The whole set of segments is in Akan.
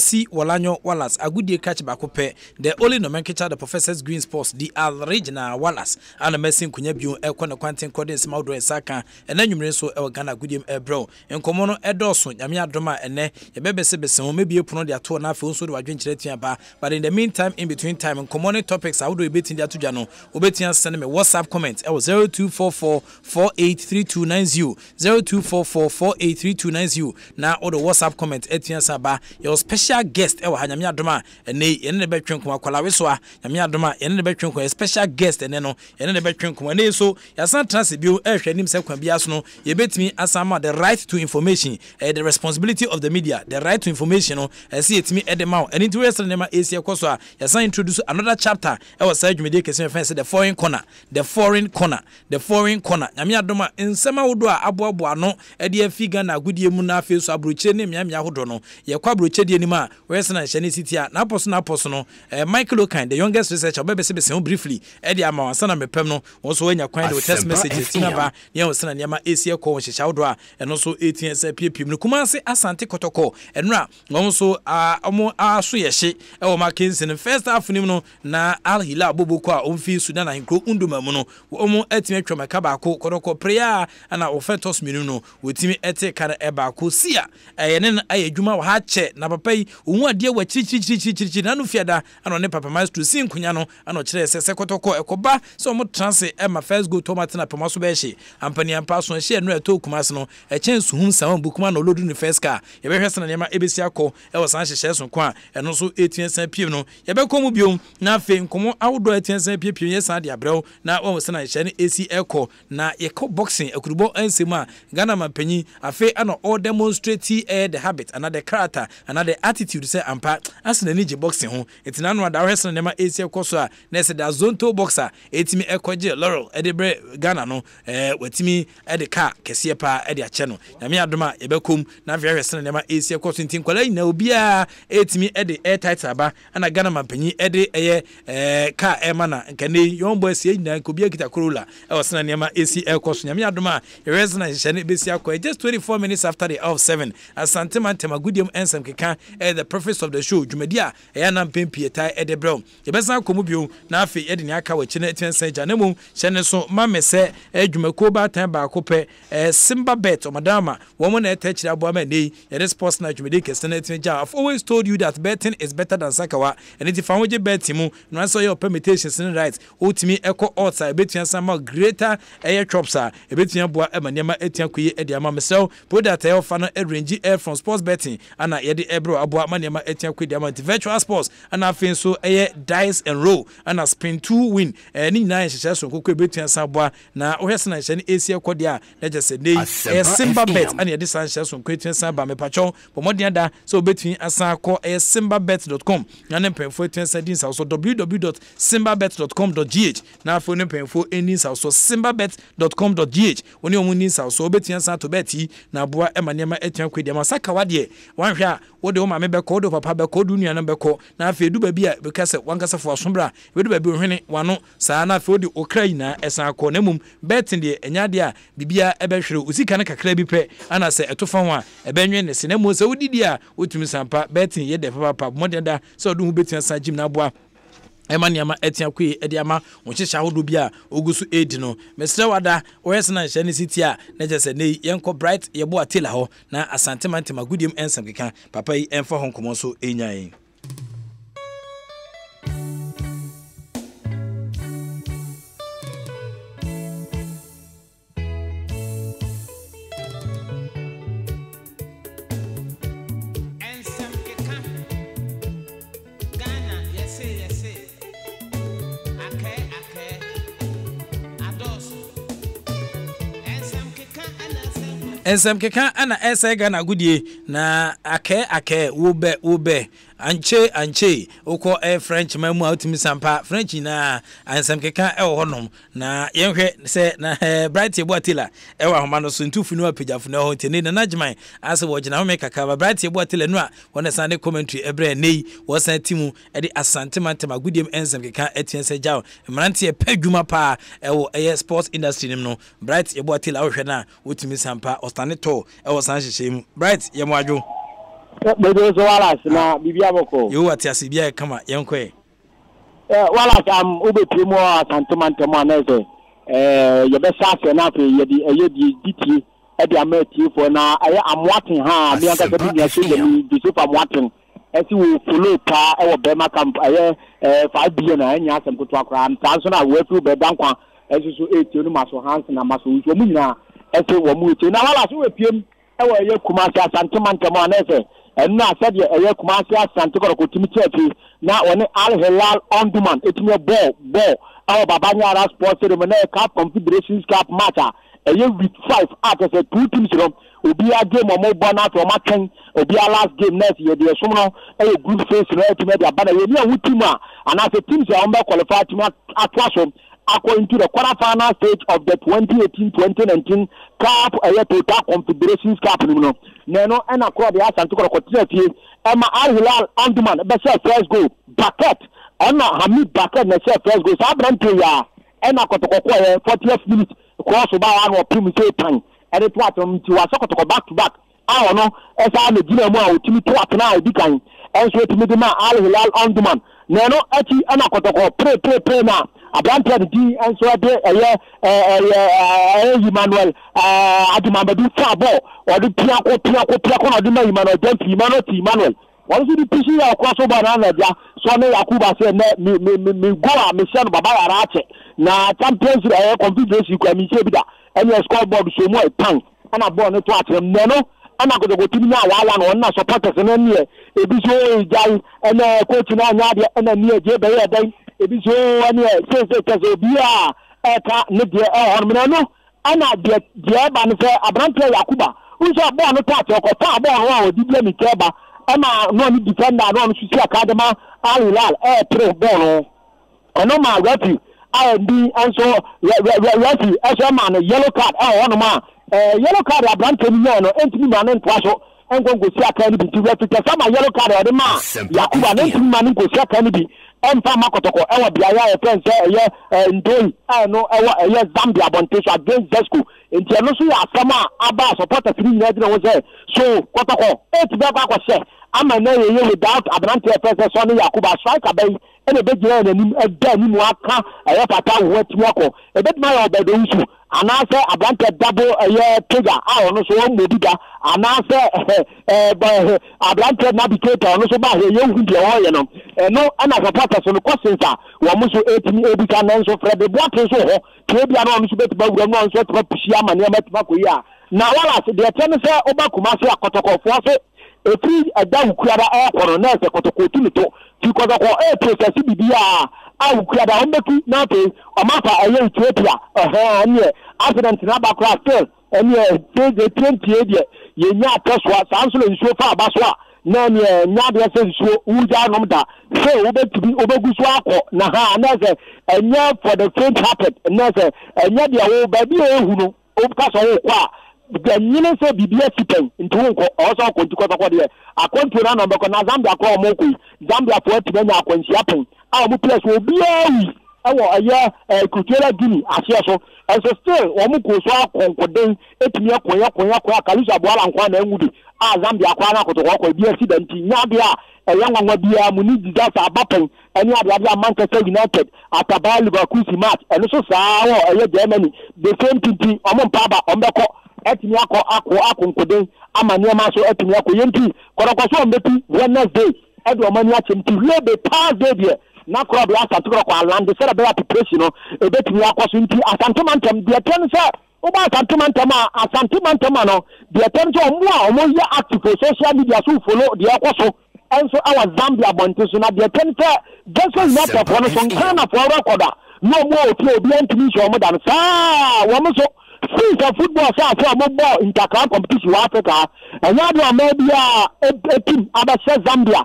Si Walanyo Wallace, a good day catch back up. The only nomenclature the Professor's Green Sports, the original Wallace, and a messing Kunyabu, a quantum cordons, Maldro and Saka, and then you so El Ghana Goodium Ebro, and Comono Edoson, Yamia Drama, and ne, a baby Sebison, maybe a pronoun their two and a half also to a drink but in the meantime, in between time, and common topics, I would be beating their Tujano, Obetian send me WhatsApp comment, 0244 483290, 0244 483290, now all the WhatsApp comment, Etian Saba, your special guest, Hanyamia Drama, and nay, in the bedroom, Kwalawiswa, Yamia Drama, in the bedroom, a special guest, and then in the bedroom, when so, Yasan Transibio, Air himself can be asno, you bet me as the right to information, the responsibility of the media, the right to information, I see it me at the mouth, and interested in my Asia Kosa, Yasan introduce another chapter, I was saying, you make a sense, the foreign corner, the foreign corner, the foreign corner, Yamia Drama, in Sama Udua, Abu Buano, Edia Figan, a good Yemuna, Fils, Abrucheni, Yamia Hodono, Yaquabruchedi anima, Western and Shani City, Naposono, Michael O'Kine, the youngest researcher, Baby Sibison briefly, Eddie Ama, Sana Mepemno, also when you're quite with test messages, Tinaba, Yasan Yama Asia Ko, Shaudra, and also 18 PP, Nukumase, Asante Kotoko, and Ra, also Omo Suyashi, or Markins in the first afternoon, na Al Hila Bubukwa, Umfi Sudan, and Gro Undumamono, Omo Etimetro Macabako, Koroko, Prayer, and our Ofentos Minuno, with Timmy Ete Kana Ebako, Sia, and then I Juma Hache, Napape, one dear with Chichi, Nanu Fiada, and on Papa Mas to Sim Kunyano, and Ochre Sekotoko, Ekoba, so much chance Emma first go Tomatana Pamasubeshi, and Penny and Pass when she and Reto Kumasno, a chance whom some bookman or loading the first car, a very person Yama Ebisiako, El Sanchez Shesson Qua, and also 18 cent Pino, Yabecomo Bium, now fame, come outdoor 18 cent Pio, yes, Adia now almost an Shani AC Echo, now Eco boxing, a Kubo and Sima, Ganama Penny, a fair and all demonstrate the habit, another character, another attitude, say, and part, as the Niji boxing home, it's none of the rest of the AC Kosa, Nessa da Zonto boxer, Etimi Ecoje, Laurel, Edibre, Ghana, no, with me at the car, Casiepa, Edia channel, Yamia Doma, Ebecum, Navia, Sanema AC Cosin Tinkola, no beer, Etimi at the airtight Saba, and a Ganama Penny, Eddie, car, Emana, and can young boy say, Kubiakita Kurula, or Sanema AC Cosin, Yamia Doma, a resident Shani Bisiako, just 24 minutes after the hour 7, as Santaman Temagudium and some Kika, the preface of the show, Jumedia, Yanam Pimpi, Edebro, the best Kumubio, Nafi, Edinaka, with Chinet and Saint Janemo, Shaneso, Mamma say, Jumacoba, Tamba Cope, Simba Bet, or Madama, woman attached to Abuame Day, and this post night Jumedica, Senate. I've always told you that betting is better than Sakawa, and if you found your betting, no answer your permutations and rights, ultimate echo outside, betting some more greater air drops are, a betting boy, Emanema Etiaku, Ediama myself, put that air fan a range air from sports betting, and I Eddie Ebro, Abua Manema Etiaku, Diamant virtual sports, and I feel so air dice and roll, and I spin 2 win, and in 9 successful Cook betting Sabwa, now Western and Asia Kodia, let us say, a Simba bet, and this answers from Creating Samba me Pacho, but more than that, so between Asako a simbabet.com, and then pay for 10 settings also www.simbabet.com.gh. Now for them paying for endings also simbabet.com.gh. When you need also between Santo Betty, now Boa Emanema Etian Quid Masaka Wadie, one here, what the Oma member code of Papa code Union number call. Now if you do baby because one cast for Sombra, we do baby one Sana for the Ukraine as a conemum betting the Enyadia, Bibia Ebeshru, Usikanaka Klebipe, and I say a Tofawa, a Benjamin, the cinema, so did ya, with me some betting yet the Papa Modenda, so do betting San Jim Nabwa. Emanyama Etiakui Ediama, which is Shaudubia, Ogusu Edino, Mr. Wada, Western and Shani City, Najas and Yanko Bright, Yabua Tilaho, na Asanteman Magudium and Samkika, Papa and for Hong Komoso Enyai. Ensam keka ana esega na gudie na ake wobe anche oko French mamu outimi sampa French na ensam keka e honom na yenhwe se na Bright Eboatila e wa homa no so ntufu no apagafo na ho tene na najman ase wo gina ho mekaka Bright Eboatila no a wona sane commentary ebre nei wo san timu e de asante mantama gudiem ensam keka etiense jaw mrante e padwuma pa e wo sports industry nim no Bright Eboatila wo hwe na wotimi sampa ostane to e wo san hyehye mu Bright ye mo adwo Bedo so Wallace na bibia boko. You what yasi bia kama yenkwe. Wallace am obetri mo asantomantemo na say ye be sase na fe ye di diti e di amati for na aye amwaten ha mi anga bi nya so ni di so amwaten esi wo follow pa e wo be ma camp aye 5 billion na nya asem ko to akra am tan so na wo afi be dankwa esi so 8 no maso hands na maso wo mu nyina esi wo mu eche na Wallace we piem e wo ye kumasi asantomantemo na say and I said, a commercial Santiago Timothy. Now, when Al Hilal on demand, it's me ball. Our Babanya Sports Ceremony Cup Confederations Cup matter. A year with 5 out of 2 teams will be a game of more bonus or matching, will be our last game next year. There's some a good face to make a banner. And as a team, they are qualified to at Wasson. According to the quarterfinal stage of the 2018-2019 Cup, Total Confederations Cup, Neno and across the Asantuko Cotier, Emma Al Hilal on demand, best first goal, Bucket, Emma Hamid Bucket, and first goal, Sabran Pia, Emma Kotoko, 40th minute, cross about our primitive time, and it was to a soccer back to back. I don't know, as I'm a dinner more, Timmy to up now, Dikan, and so to me, Al Hilal on demand. Neno, Eti, Emma Kotoko, pray now. Abante di enso de Emmanuel adimambadu fabo odi piako na di Emmanuel dempi Emmanuel wọ́n sì di pisi ya kwa so ba na dia so ne Yakuba say me go a me se no baba yara ache na champions confederation kwa mi se bi da any scoreboard so mo pan ana ball ne to ache me no ana go timi na wala no na supporters no ne e bi so jai ene coach na nya de ene ne je be ya dan ebi so ani se bia eka ne de hormona no ana de ba ne se abrante Yakuba unso ball no touch ko pa ball no o di bia mi keba ama no ni defender no no susi academy Al Hilal pro ball no ono ma referee bi enso referee eso ma no yellow card ono ma yellow card abrante ni no entimi ma no ntwa so engongo si aka ni bi ti referee sama yellow card o de ma Yakuba no entimi ma no go si aka ni bi emfa makotoko ewa biaya e pense ndoi no ewa Zambia bonteso against Zesco enti eno so ya asama aba supporter free na dire wo say so kotoko et be kwa kwase ama na ye without abrante pense so ne Yakuba strike bay ene be gire na nim eda ni mu aka eya pata wo atimi akọ ebetuma ya obedo nsu anase abrante double trigger no so wo modiga anase abrante navigator no so ba he ye hu de wo ye no no ana supporters no questions wo mu so etimi ebika na so Fred Boateng so ho ke bia no so betuma wura no so to pushi ama ne matuma ko ya na Wallace de ten se oba kumase akotoko fo so efiri adawu kuada kono na se kotoko tunito ti kotoko process bibia kuada ombeku na pe amafa Ethiopia anye accident na ba cross still anye de 20 de ye nya atoswa sanso nsuo fa abaswa na nya de se nsuo uja nomda se obetumi obeguso akọ na ha na se anya for the faint hearted na se anya de wo ba bi ehu no obka so wo kwa ganyine se bibia sipen ntuwo also kontikotoko de akonto na nombe ko na Zambia ko mo ku Zambia fo atibanya akwanhia pen a mo place obi awi ewo kultura Guinea ahia so and so still wo mo ko so akonkoden etimi akonya kalusa boala nkwa na enwudi Zambia kwa na kotoko ko bi accident nya bia yanwa bia mu ni disaster abapen eni ade Manchester United ataba Liverpool match and so saa Germany the same thing omo mpaba ombeko etimi akonkoden amani ma so etimi akoyenti korokoso ombepi Wednesday edo omani achemti lebe Thursday de na kro bia saturo kwa land se be preparation no ebetimi akoso nti asantomantem de ten se oba asantomantem no de ten so omo ya active social media so follow de akoso enso our Zambia bonteso na de ten se just not of one so kana for record no more to obi antimi so omo dan sa wo mo so since football say for ball interclan competition in Africa and ya do maybe a team abase Zambia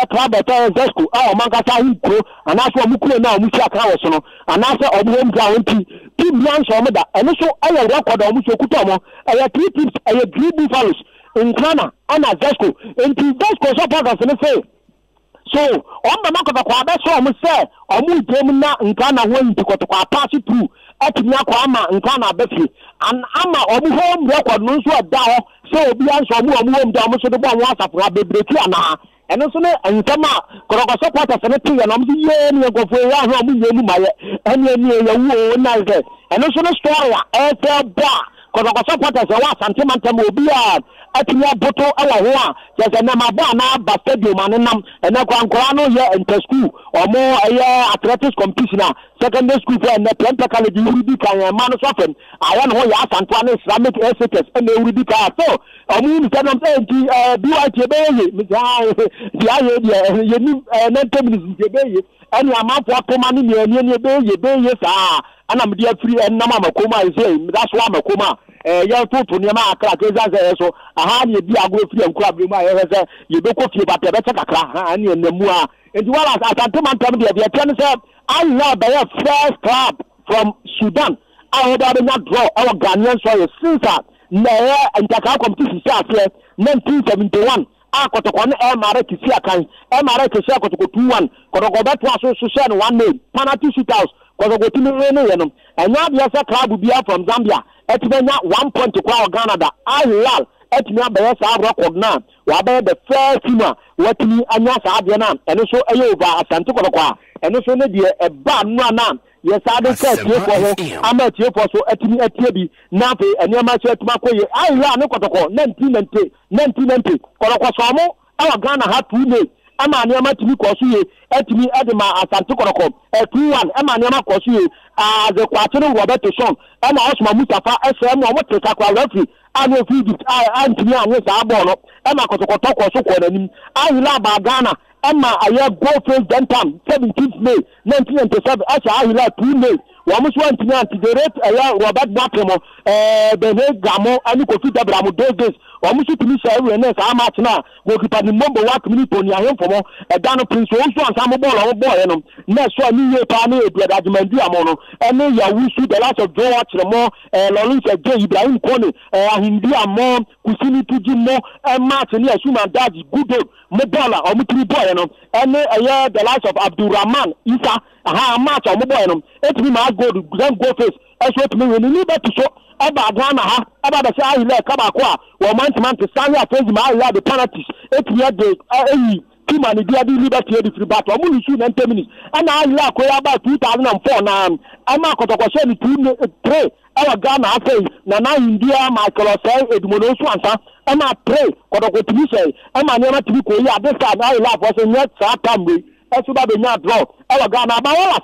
club Zesco mankasa hinko and aso mukule na omusi aka wo so no and aso obo ground team yan so mo da and so aye record omusi okuto mo 3 teams Green Buffaloes in Ghana and Zesco into Zesco supporters no say so on the mark of a quabe so mo say omu dem na Ghana won to pass it through atumi akwa ama nka na abefi ama omu home record no so da ho so obi anso omu home da omu so de bo won asafo abebreti ana eno so ne ntama koroko supporters ne ti ya no mu ye ni egofo ya ho omu ye mu maye eni ya wu na ze eno so ne story a ba koroko supporters wa santimental obi a atumi aboto ala ho a je na ma ba na ba stadium anenam ena kwa nkora no ye inter school omo athletics competition secondary school for na planta college uridi kan ma no sofen aya no ya asanto na Islamic SHS na uridi ka so omo ni tanam enti BYT be ye mi ya ye ni na 10 minutes be ye ani amafo atoma ni ni be ye sa ana me dia free na ma makoma say that's why makoma ya tutu ni ma akra ke za so aha ni bi agro free nkura bi ma ye say ye be ko fie ba te be kakra ha ni enamu a enti wala asante man tam dia tell say I love the first club from Sudan. I had a draw our Ghanaian soil since na entaka competition here 1971. I got on MRA Kisiakan, MRA Kisiako 2-1, Kotogo Batwa Sushan 1 name, penalty shootouts, Kotogo Timi, and now the club will be out from Zambia. Etibenya 1 point to Ghana. I love Etibenya Bayasa record now. Wabe the first team, what me Anyasa Abiana, and also Ayoba Santukwa. And also a bad man. Yes, I don't say I'm at your post at me at Tibi, Napi, and your match at Makoye. I ran a protocol, 1990, Korokosamo, our Ghana had 2 days. I'm a Yama to me, Kosi, at me, Edema, at Santukoroko, at 2-1, I'm a Yama Kosi, the Quattro Roberto Song, and Osma Mustafa, SM, or what to Takwa referee. I will feed it. I am to me, I'm with Abono, and I Kotoko, so I love Ghana. Emma aya go face dentam 17th May 1997 acha ahila 2 May wa musu antini anti the rate aya Robert Batemo Bene Gamo ani Kofi Abraham Doges wa musu tumi sha ewe na sa match na goalkeeper ni Mombo wa community ni ahemfo e da no prince o so ansam ball o boy no na so ani ye pa na edu adagmandi amono ene ya wusu the last of Joe watch mo Lawrence J Ibrahim Kone ahindi amo kusini tuji mo match ni asuma daji good day mo bola o mutri boy no ene the last of Abdurrahman Isa aha match o mo boy no etimi ma go face eso to me ni better so aba Ghana ha aba be say ahile kaba kwa wo man to stand here face my the penalties etimi de team and the liberty the free battle omu nisu 90 minutes and ahile akoya about 2004 na ama kotoko she ni 3 our Ghana say na India Michael say Edmono so ansa ama pray kotoko timi say ama ni ama timi ko ya this time ahile for say net sa tamwe eso ba be nya draw our Ghana ba wala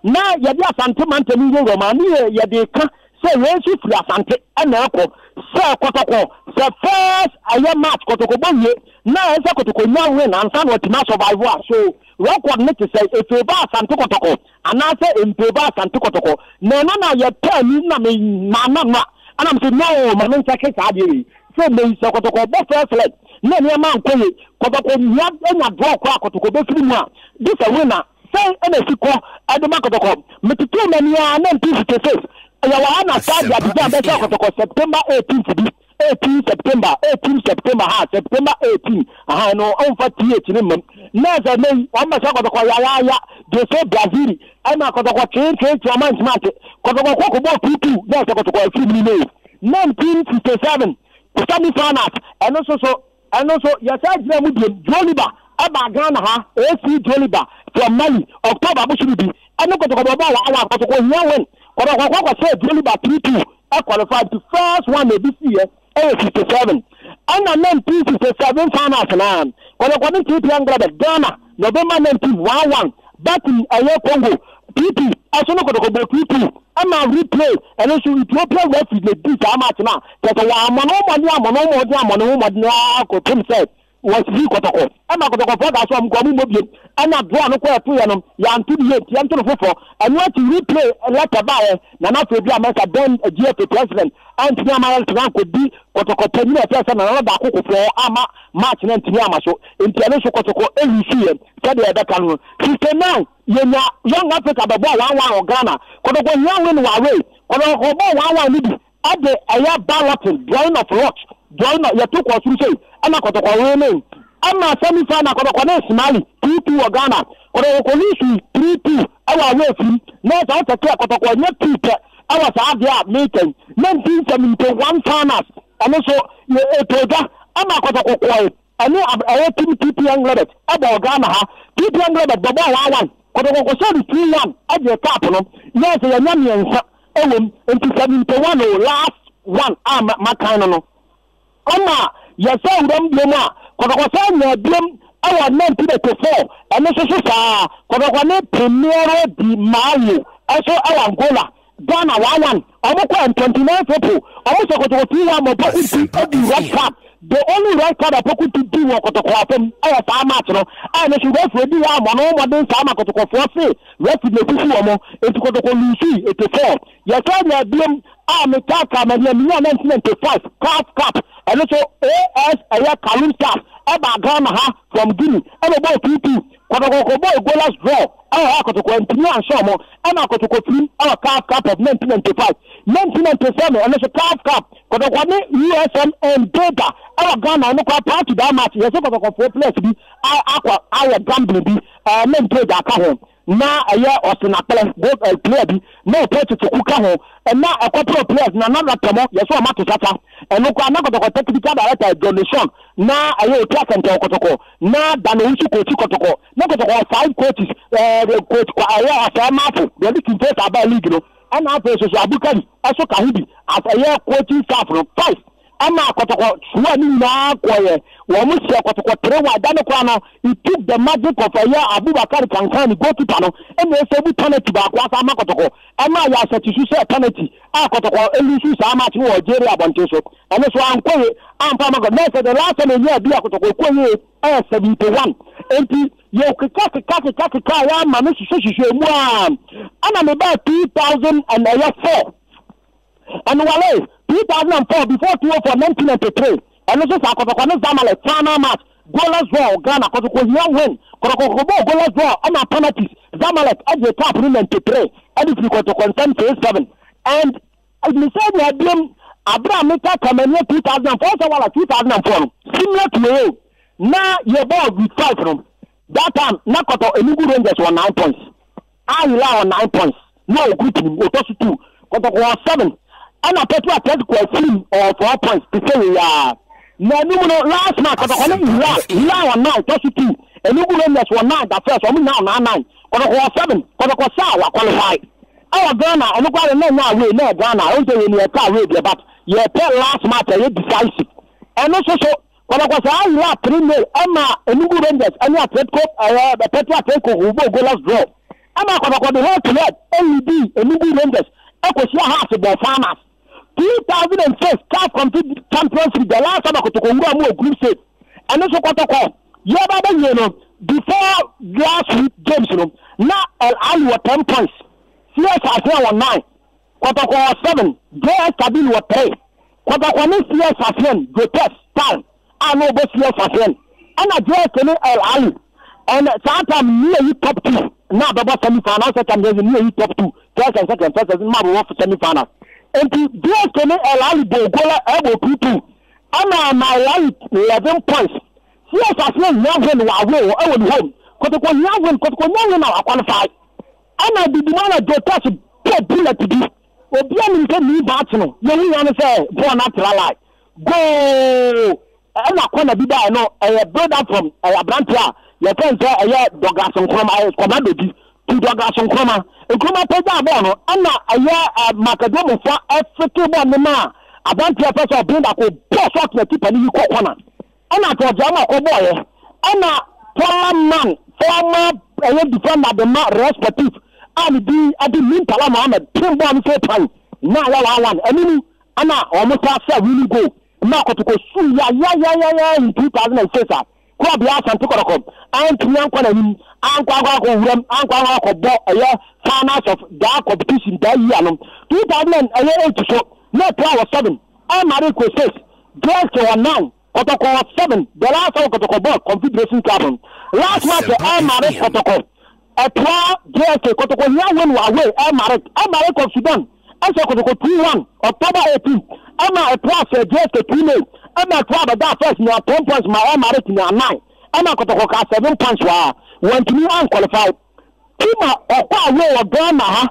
na yadi asante mantemi ye romani yadi ka se yensu fri asante ena ko se kotoko se first aye match kotoko bonye na ese kotoko nyawe na ansa no tima survival so record ne say if ba asante kotoko anase empeba asante kotoko na ye tell na me mama ana me say no ma me check it ade so me se kotoko bo first leg na ne ma nkoye kotoko nya enya draw kwa kotoko be firi mu a this a winner say ene siko adema kotoko metutu mania na ntifikese ya wa na stadi abija be kotoko September 18 September September 18 aha no on fa th ni mam na za me o ma kotoko ya de so Brazil ana kotoko change man smart kotoko ko bo 2 na kotoko free ni 1957 semi finals and also yasa jira mu de Joliba aba Ghana ha AC Joliba from Mali October bushubi eno kotoko baba wa kotoko nyawen kotoko say Joliba 3-2 qualified to first one this year 57 and 1967 finals na kotoko ni TP Angola Ghana November 19 back in Congo TP asono kotoko bo 2-2 ama replay and also Ethiopia referee the beat match na kotoko wa amono na ko team set was free kotoko ama kotoko for that so am ko mu mobie ana draw no ko eto ye no ya ntu die tie ntu fofo and what replay letter by na na to bi America then GF president Anthony Amaral Tran ko di kotoko penny e pesa na ba ko fo ama match na ntini ama so ntini so kotoko ehisi e said e beka no 69 yenya young Africa be ball 1-1 Ghana kotoko nya win wa way kotoko ball 1-1 ni bi ade aya balloting drawing of lot drawing ya to ko suru say ana kotoko win ama semi final kotoko na Somali 2-2 Ghana kotoko police 3-2 our way from not out of Kotoko, not people. I was out there meeting 1971 farmers, and also Toga, I'm a Kotoko quiet. I know I TP young rabbit, about Ghana, TP young rabbit, the boy one, Kotoko 3-1 at the capital. Yes, a Yamian into 71 last one, Macano. Oma, yes, I don't blame her. Kotoko blame our 1984, and this is Kotoko Premier di Mayo, also our Angola. Ghana 1-1. Almost 29 people. Almost got to 3-1 red card. The only red card I put to do what to happen. I have a match, and if you go for the arm, one day, Sama got to go for free. Rest in the Fumo, it's got to go Lucy, 84. Yes, I blame Army Taka, and 1995 Cup, and also AS Aya Kalun Cup, Eba Ghana from Guinea, and about PP. Kotoko goalless draw. I got to continue and show more. And I got to continue our Cup of 1995, 1997, and it's a Cup. Kotoko USM and data. Our Ghana no party that match. Yes, I got to go place to be our gambling be men play that home. Now a year or so both player be no play to cook home. And now a couple of players now not come up. Yes, I'm not to Tata. And look, I'm not going to technical director donation. Now I hear class and Kotoko. Now Danuchi Kotoko. Not to 5 coaches, coach Asempa, the little place about league, and our places Abukari, also Kahibi, as a year coaching staff from 5. Ama Kotoko, Swami na Koye, Wamusia Kotoko, Trewa, Danokano, he took the magic of a year Abubakar Kankani, go to Pano, and they say we turn it to Bakwasa Makotoko. Ama Yasa penalty, Kotoko, Elusu Samatu or Jerry Abanteso, and that's why I'm Koye, I'm Pamago. The last time a year, Biakotoko, Koye, 71. And you kaki kaya mama shisho mwa ana about 2004 and wale 2004 before 1993 and this is akotoko Zamalek final match goalless draw Ghana kotoko young win kotoko goalless draw ana penalties Zamalek at the top in 93 and if you kotoko 10-7 and I said we had been Abraham Meta Kamenya 2004 so wala 2004 similar to you now you're about with 5 from that time, Nakoto Enugu Rangers were 9 points. I allow 9 points. No good team, Otosu 2. Koto was 7. And I put to a 3 or 4 points to say, no, last match, Koto allow 9, Otosu 2. Enugu Rangers were 9, the first, now 9. Koto was 7. Koto was Sawa qualified. Our Ghana, and look at the name now, we know Ghana, also in your car, but you pay last match, you decisive. And also, Kotoko I love 3-0. Emma Enugu Rangers, and you the Petra Teko who go goalless draw. Emma Kotoko the whole club, LED, Enugu Rangers, Ecosia House of the Farmers. 2006 CAF Complete Championship, the last time Kotoko more group stage. And also Kotoko, you know, before last games, now Ali were 10 points. CS Asempa were 9. Kotoko was 7. JS Kabin were 3. Kotoko CS Asempa, Grotesque, Tal. I know both years for him. And I just tell Ali. And sometimes near you top 2. Now the semi-final, second there's near you top 2. First and second, first and now for semi-final. And to just tell Ali Bogola elbow people. And my life 11 points. Yes, I feel young when I will home. Kotoko young now qualified. And I did not go touch a bullet to do. Or be an intended battle. You want to say, born natural life. Go! And I can't be there. No, I brought up from Abrantia. Your friends say, Douglas and Chroma, Commando, 2 Douglas and Chroma. And Chroma Peda Bono, and I Macadamo for African Bonema. Abrantia first of bring up a post out the tip and you call corner. And I told Jama Coboy, and a former defender, the respective, and be at the meantime, Mohammed, 10 bomb so time. Now, I mean, Anna almost said, really go. Now, in 2006, Club Yas and Tukoroko, and Tianquan, Uncle finals of that competition that year. 2008 so, no power 7. I'm Mariko 6, Glasgow 9, Kotoko 7, the last of Kotoko ball, Confederation Cup. Last match, I'm Mariko Kotoko. A 12, GSK Kotoko, win away, I'm Mariko of Sudan. I saw Kotoko 2-1, October 18th. I'm a plus GSK 2-0. I'm a club that first, 10 points, my Mariko 9. I'm a Kotoko 7 points, when to me unqualified. Tima okwa we wa Ghana ha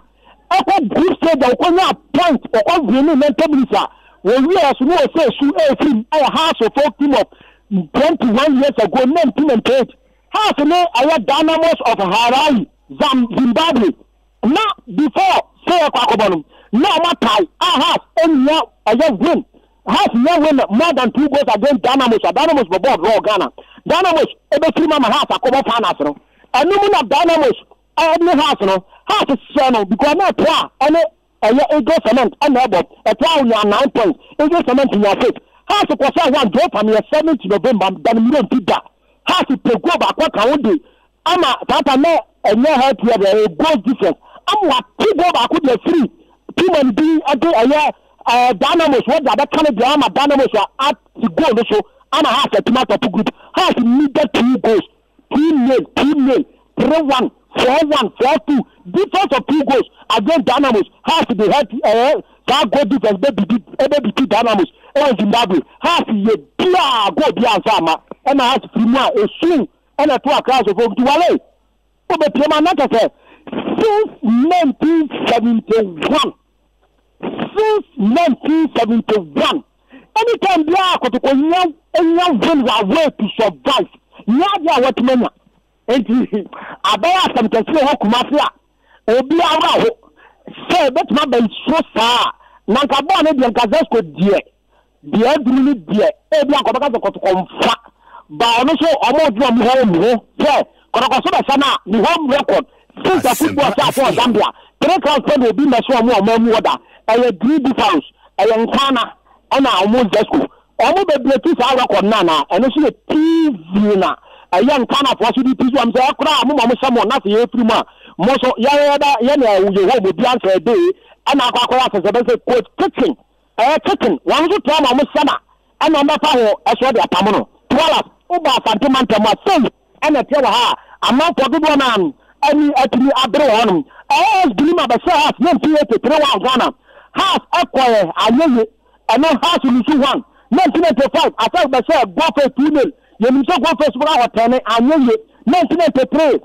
ekwa group stage okwa point okwa win mental minister we as no say su e film a house of folk team of 21 years ago 1998 house no aya Dynamos of Harare Zimbabwe now before say akobonum now matai house enya aya win house no win more than 2 goals against Dynamos board raw Ghana Dynamos ebe three mama house akobo finals no anu na Dynamos any house no house no because na twa any ego cement and about a town 9 points ego cement in your face house ko say one drop on your 7th November than million people house to go back what can do ama tata na enye help here the goal difference am what go back with the free team and be again Dynamos what that kind of drama Dynamos are at the goal so and house a tomato group house needed 2 goals 2-0 3-1 4-1 4-2 difference of 2 goals against Dynamos has to be help that goal difference baby Dynamos in Zimbabwe has to be go be answer and has free more a swing and a 2 class of Wale but the man say since 1971 anytime they are to win our way to survive yeah what mena enti abaya samtasi ho kumafia obi awa ho say bet ma be so saa na nka bo na de nka zesko die aduru die ebi akobaka se kotokomfa ba ono so omo du am ho say kotokoso be sana ni home record since the football start for Zambia 3 crowds obi na so omo order eye 3 difference eye nkana ana omo zesko omo be break sa record na eno so TV na ayan kana for so di piso am say akra mo samo na se ye free ma mo so ya na wo ho mo bi answer dey ana akwa se se coach kitchen kitchen wan so to mo sama ana ma fa ho eso de apam no twala uba asante manta ma say ana te wa ha ama ko do na ani atini abre honum bilima ba say has 1983 Ghana has akwa ayeye ana has lusu 1 1995 attack ba say go for 2-0 you so go first for our 10 anyeye 1983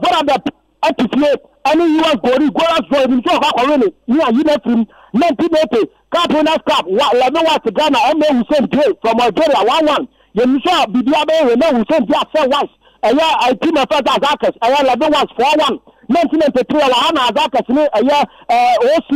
border atifie any US goal so you so ka kwere ni ayi na film 1980 cup winners cup la no wa Ghana and Hussein J from Algeria 1-1 you so bibia be na Hussein J say once I team of Azakas la no was 4-1 1993 la hana Azakas ni OC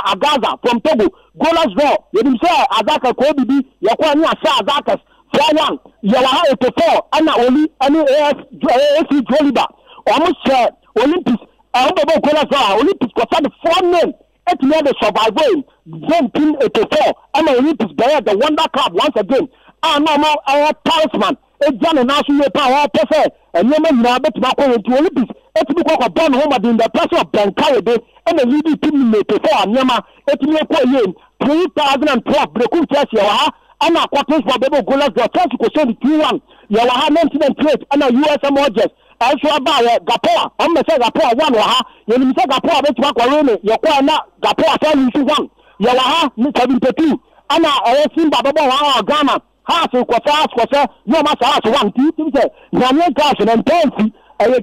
Agaza from Togo goalless draw you say Azakas ko bibi yakwa ni asa Azakas 4-1 yawa 84 ana oli ani AFC Joliba almost Olympics Obo goalless draw Olympics ko sad 4-0 et near the survival 1984 ana Olympics the Wonder Cup once again no talisman Ejana national power pese enyema nyina betima ko into Olympics etimi ko born home in the person of Benkaide and the lead team mate for anyama etimi ko yen 2012 breakum chase yawa ana quarters for bebo goalless draw chance ko send 2-1 yawa 1998 ana USM Orges also ba Gapoa on me say Gapoa 1 wa ha yenim say Gapoa betima ko rene yakwa na Gapoa 1 yawa 72 ana Asempa bebo wa Ghana house kwasa no matter house 1 2 say Nigerian cash and tensi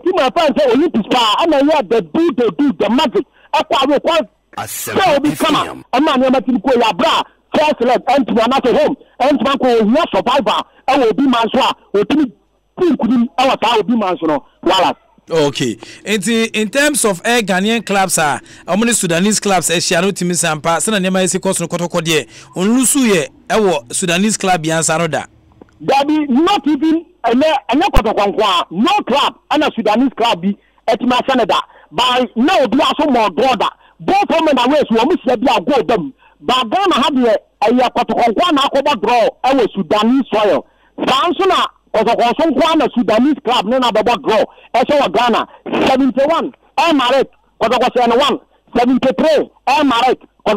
team of fans say Olympics pa and here they do the magic akwa we kwa so be come ama na team ko ya bra first leg and na to home and man ko no survivor e will be man so a otimi team kudin e wa ta obi man so no wala. Okay. In terms of Ghanaian clubs, how many Sudanese clubs Shiano Timi Sampa, Sana Nema is cost no Kotokode, Unlusuye, Sudanese club Yansanoda. There be not even a no club and a Sudanese club be at my Canada. By no be also more brother. Both women are ways who almost be a go them. But Ghana have a Kotokonkwana draw our Sudanese soil. Sansona was a Sudanese club, no other draw. Eso Ghana 71. Marek was 1 73. Marek was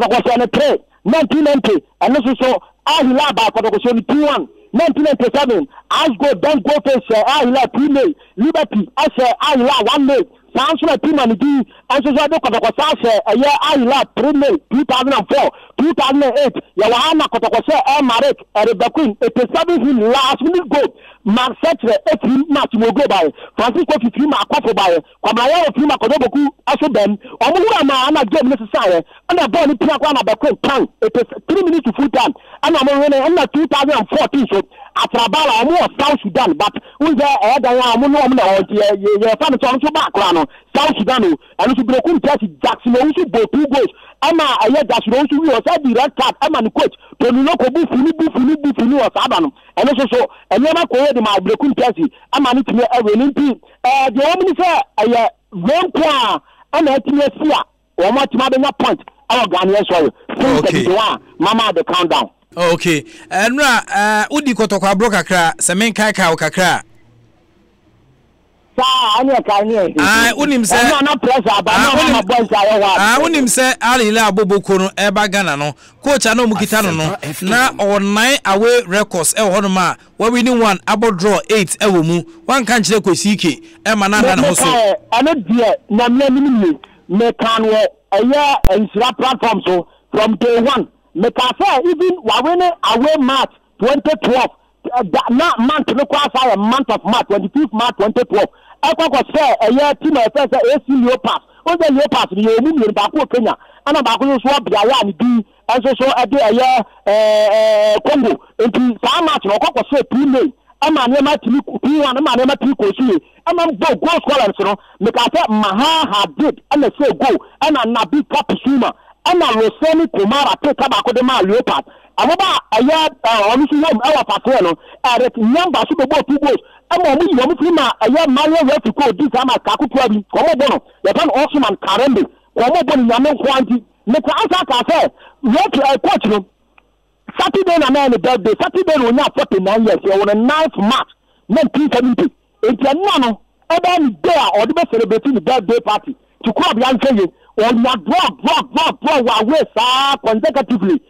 3 1990. And this is so Ahila by 2-1. 1997. Asgo don't go face Ahila 2-0. Liberty I say Ahila 1-0. Sounds like team and the and so the Kotakosasha a year I love 3 May 2004, 2008. Yawana Kotakose Marek Rebecquin, a 7 last minute goal. Mark Setre, 8 match will go by. Francisco Fima Coffee by Kamaya Fima Kodoboku, Asobem, Omurama, and a game necessary, and a body Piakwana Bakun Tang. It is 3 minutes to full time, and I'm only 2014. So at Rabala, more South Sudan, but who's there? Family background, South Sudan, and to Brokun Jesse Jackson, also both 2 goals. Ama aye that should also be also the red card. Ama the coach to no ko bu funu or Saban. And also so and never ko the my Brokun Jesse. Ama ni to Olympic. The woman say aye one point and etimesia or much mabena point. Our Ghanaian soil. Okay. Mama the countdown. Okay. And udi kotokwa bro kakra semen kai ka kakra. Unim say Alila Boboko no eba Ghana no coach ano mukita no na on 9 away records e ho no ma we winning one abo draw 8 e wo mu one kan kire kwesike e ma na no so ano die na me kan wo aya insira platform so from day 1 me ka say even wa winning away March 2012 that month no qualify a month of March 25th March 2012 Eko say a year team first AC Leopards. O the Leopards ni emu mi ba ko Kenya. Ana ba ko so bia ya ni bi enso so e dey a year Congo. Enti sa match no ko say 2 May. Ama ne ma timi ku wan ma ne ma timi ko su. Ama go goal scorers no me ka say Maha did and say go ana na bi Kapsuma. Ana Roseni Kumara take ba ko de ma Leopards. Amoba aya onu su yom awa pato no arek number su be 2 goals. Ama mu yom flima aya Mario Refiko this ama kakutua bi komo bono ya tan Osman Karembe komo bono nyame kwanti me ka asa ka say what coach no Saturday na na birthday Saturday no nya 49 years e won 9th March 1970 enti no eba ni day or the celebrate the birthday party to club yan say on ya draw wa we sa consecutively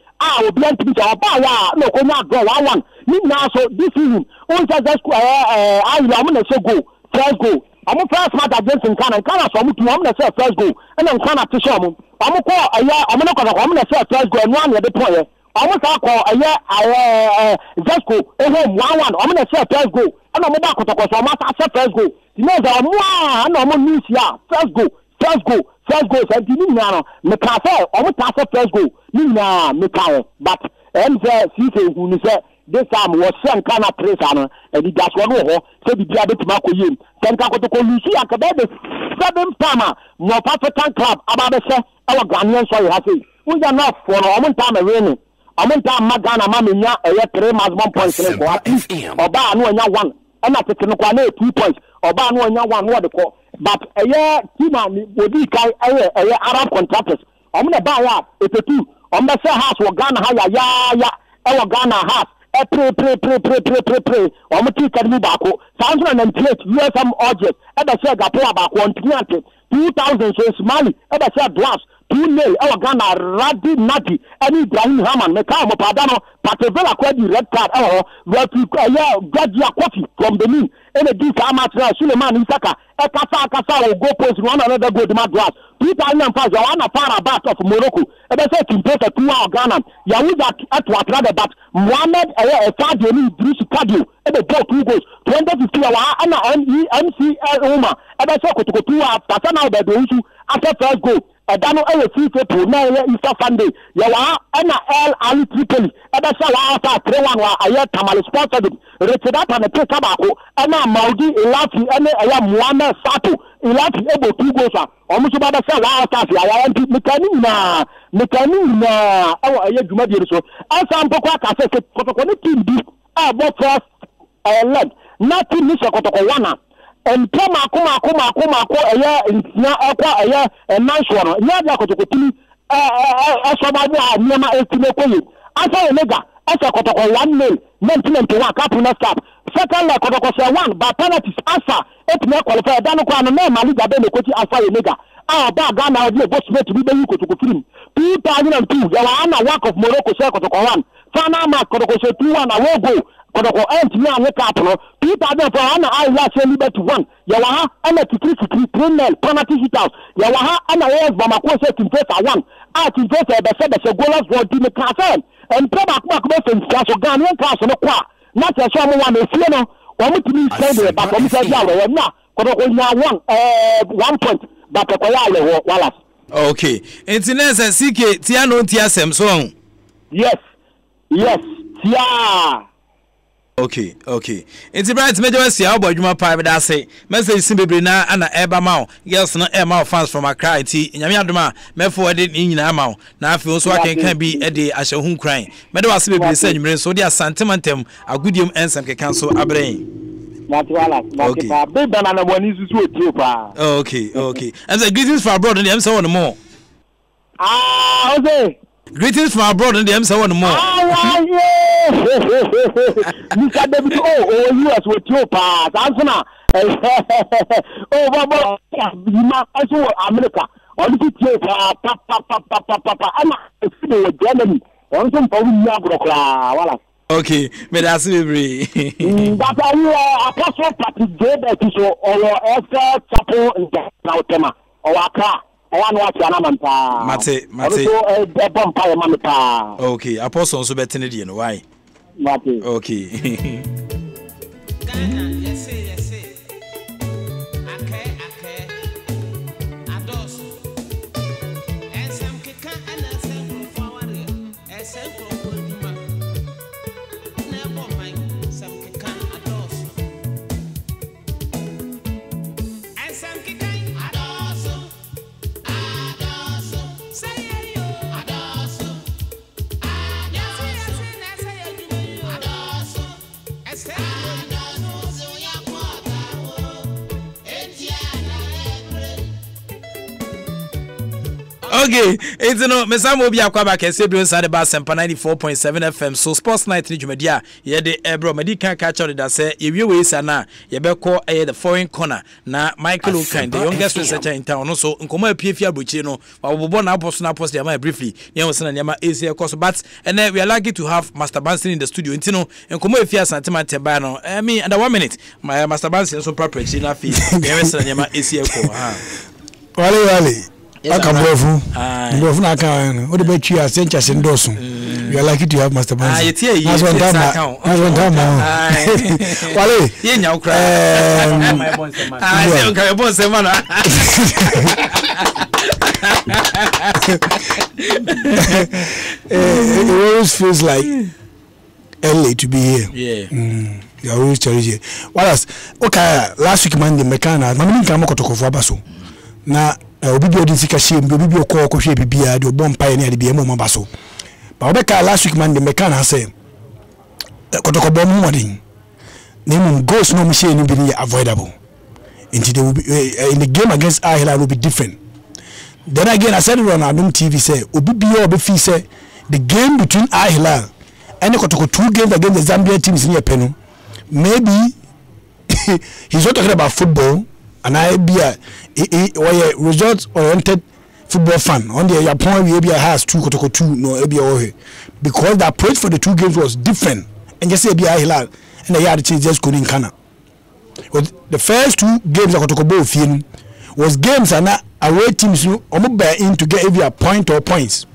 obi antibi so ba wa no ko nya draw 1-1 ni na so this season on just am na say go first goal am first match against Ghana so am na say first goal and then Ghana to show am ko am na ko am na say first goal no an dey point am sa ko just go home 1-1 am na say first goal and am ba ko to so am say first goal you know that am na am news ya first goal and you know me ka say am ta say first goal ni na me ka but say see who ni say this time was sent kind of place and the gas one ho say the dia betima ko yim senka ko to lucy akabe the 7 time no African club about say our Ghanaian so you say we are not for no time raining time magana ma menya 3 maximum points ko oba no anya 1 and at the kwa na 2 points oba no anya 1 what the but team and body kai Arab contractors na ba ya 82 say house wo Ghana ha ya our Ghana house pray. Academy bako. Sounds like an USM object. Ever say Gapoa bako 2000 so Somali. Ever say Blast 2 May. Our Ghana Radi Nati. Any Ibrahim Haman. Meka mo padano. Patevela kwa di red card. Gadia Kofi from Benin. Ene di Samatra Suleiman Isaka. Kasa will go post one another go to Madras. 2005 Joanna Farabat of Morocco. Ever say Kimpesa 2 hour Ghana. Yahuda at what rather but Mohammed Fadioni Idris Kadio. Ever go 2 goals. 2015 Anna MCL Oma. Ever say to 2 hours. Tasana Bedosu after first goal. Dano free to na Easter Sunday. Yawa Anna L Ali Tripoli. Ever say after 3-1 wa Tamale sponsored. Retida and take tabako. Anna Maudi Ilati and Muhammad Sato. Ilati able 2 goals. Almost about the cell after I want to mechanic our Jumadi so. Asempa ka say Kotoko team B about first leg. Nothing miss Kotoko and kuma nice one. Ya Kotoko team asoma nyama estime koyi. Asa Omega asa Kotoko 1 nil 1991 Kapuna start. Second leg Kotoko say 1 but penalties asa it may qualify dano kwa no Mali gabe me kochi Asa Omega. Ba Ghana dey go straight to be Kotoko film 2002 there were work of Morocco say Kotoko 1 Final match Kotoko so 2-1 away goal. Kotoko me and cap no 2004 na I last liberty 1. Yawaha and 3-3 penalty shootouts. Yawaha and I Bamako set in face 1. At in face the goalers for the class and back in class of Ghanaian class no kwa. Not a someone is no or to be said but I'm saying na Kotoko 1 point but Koya Wallace. Okay. Internet says CK Tiano Tiasem song. Yes. Yeah. Okay. It's bright major see how boy Juma Pipe that say message simple na ana eba ma girls no e ma fans from Accra ti nyame adoma me forward ni nyina ma na afi so akenkan bi e de ahyehun kran me de wase bebre say nyumre so de asantemantem agudiem ensem kekan so abren. Okay. Big banana one is so pa. Okay. And the greetings from abroad and them say one more. Okay. Greetings from abroad and them say one more. Mr. David US with you pa. Answer. Baba, you America. On the papa. I'm a Germany. On some Wala. Okay, but that's very. But I apostle party gave to show or Esther Chapel in Gautama or Accra. I want to watch Mate. Okay, apostle so better than why? Mate. Okay. Okay, it's no mesamo bi akwaba kese bi inside the Asempa 94.7 FM so Sports Night ni dwumadia ye de ebro medical catcher da say ye wie we sana ye beko the foreign corner na Michael Okan the youngest researcher in town no so nkomo apiefia abrochi no wabobo na apost the am briefly ye won sana nyama AC course but and we are lucky to have Master Bansin in the studio intino nkomo afia santiment teba no me under 1 minute my Master Bansin so property na fi ye won sana nyama AC ko wale Akabofu na kan o de be twi asencha sendoso you are lucky to have Master Bansi that's one time wale ye nya ukra my boss man it always feels like early to be here. You always cherish it. What else? Okay, last week Monday mekana mami nka mokotokofo abaso na obibi odinsi shame obibi okọ hwe bibia de obon pae ne ade bia mo baso ba obeka last week man de mekana say kotokobo mo wadin name goals no machine no be avoidable into they will be in the game against Al Hilal will be different. Then again I said it on Adum TV say obibi obefi say the game between Al Hilal and the kotoko 2 games against the Zambia teams in Peno maybe he's not talking about football. And I be a result oriented football fan. On the your point we be has 2 kotoko 2 no be because the approach for the 2 games was different. And just say be Hilal and the yard just couldn't kana. The first 2 games that kotoko both was games and away teams bear in to get every point or points.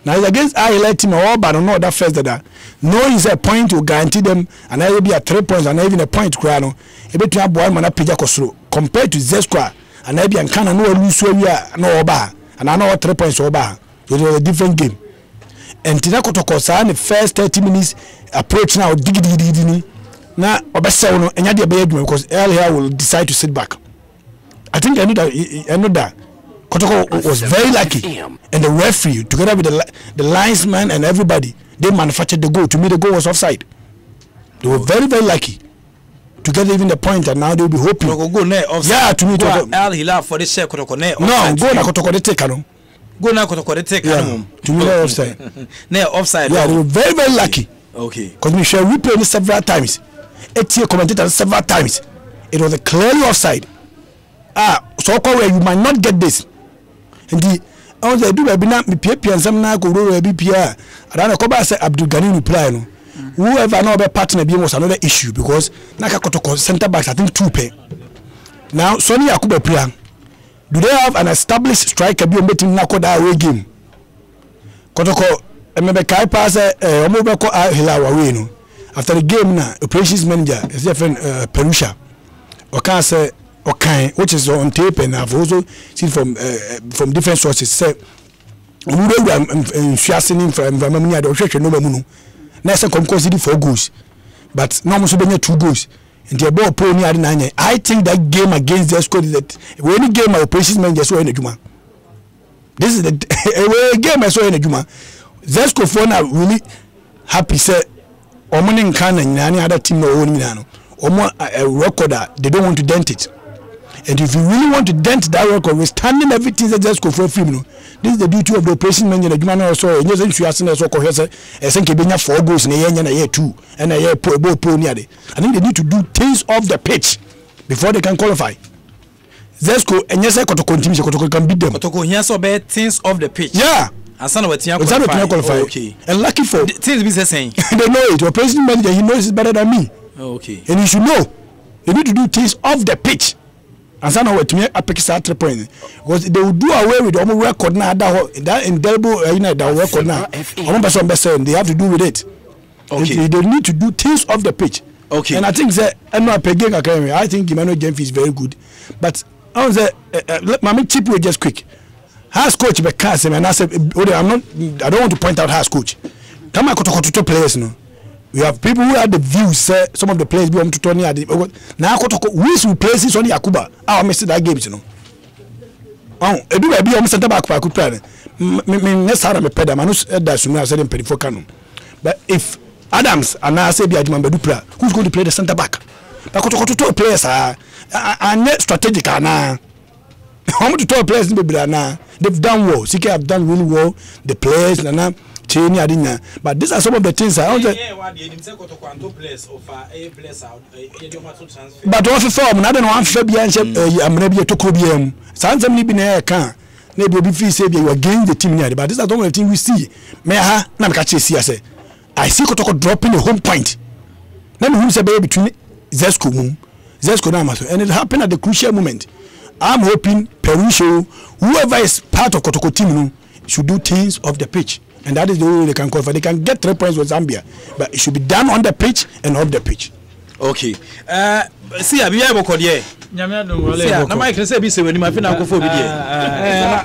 Now it's against Hilal team all but no that first that no is a point to guarantee them and I will be at 3 points and even a point crano. Ebetu aboa mana peja kosoro compared to Zesqua and I be an kana no lose we no oba and I know 3 points oba. It was a different game. And Tina Kotoko sa the first 30 minutes approach now digidi na obesa no enya de be adwuma because Al Hilal will decide to sit back. I think I know that Kotoko was very lucky and the referee together with the linesman and everybody they manufactured the goal. To me the goal was offside. They were very very lucky to get even the point and now they'll be hoping. Yeah, to me Al Hilal for the share Kotoko ne. No, go na Kotoko de take no. Go na Kotoko de take no. To me offside. Ne offside. Yeah, they were very very lucky. Okay. Because we shall replay it several times. Etie commentated several times. It was a clearly offside. So where you might not get this. And on the do be na me pie and some na go ro be pia ara ko ba say Abdul Gani reply no whoever no be partner be was another issue because na ka kotoko center backs I think 2 pair now Sonny Yakuba plan do they have an established striker be on betting na ko that away game kotoko emebe kai pass omo be ko Hilawa we no after the game na operations manager is different Perusha okan say okan which is on tape and I've also seen from different sources say we am fiasing from Mamania do hwehwe no mamu no na say come concede 4 goals but no mo so benya 2 goals and the ball pony ade na anya I think that game against the squad is that when game operations manager so in adwuma this is the game so in adwuma Zesco for now really happy say omo in Ghana nyina other team no won nyina no omo a recorder they don't want to dent it and if you really want to dent that record withstanding everything that Zesco for film no this is the duty of the operation manager adwuma na so enye say nsuase na so ko hwese esenke benya 4 goals na yenya na ye 2 and na ye po ni ade I think they need to do things off the pitch before they can qualify Zesco enye say kotoko team kotoko can beat them kotoko here so be things off the pitch yeah Asana wetin qualify. Okay. And lucky for things be saying. They know it. Your president manager, he knows it better than me. Okay. And you should know. You need to do things off the pitch. Asana wetin apeki sa 3 points. Because they will do away with almost record now that indelible that record now. Almost person be saying they have to do with it. Okay. They need to do things off the pitch. Okay. And I think that I think Emmanuel Jemfi is very good. But I was let chip you just quick. Has coach be cast and I said I don't want to point out has coach. Come to players no. We have people who have the views say some of the players be to Tony now we places on Yakuba. I missed that games you know. Oh, edu be on center back could play. Me necessarily me peda manus that so I said in for canon. But if Adams and I say be Adjuma Bedupra who's going to play the center back? But to players are strategic na. How much to talk players now? They've done well. CK have done really well. The players, Nana, Cheney, Adina. But these are some of the things I want. But what form? I don't know. I'm Fabian. I'm maybe to Kobium. Sans me been a can. Maybe be free say you against the team here. But this is the only thing we see. May I? Nam catch I say. I see Kotoko dropping the home point. Let me say between Zesco Namaso, and it happened at the crucial moment. I'm hoping Perusha, whoever is part of Kotoko team, should do things off the pitch. And that is the way they can qualify. They can get 3 points with Zambia. But it should be done on the pitch and off the pitch. Okay. See, I'll be able to call na Mike say be say when my friend go for be there.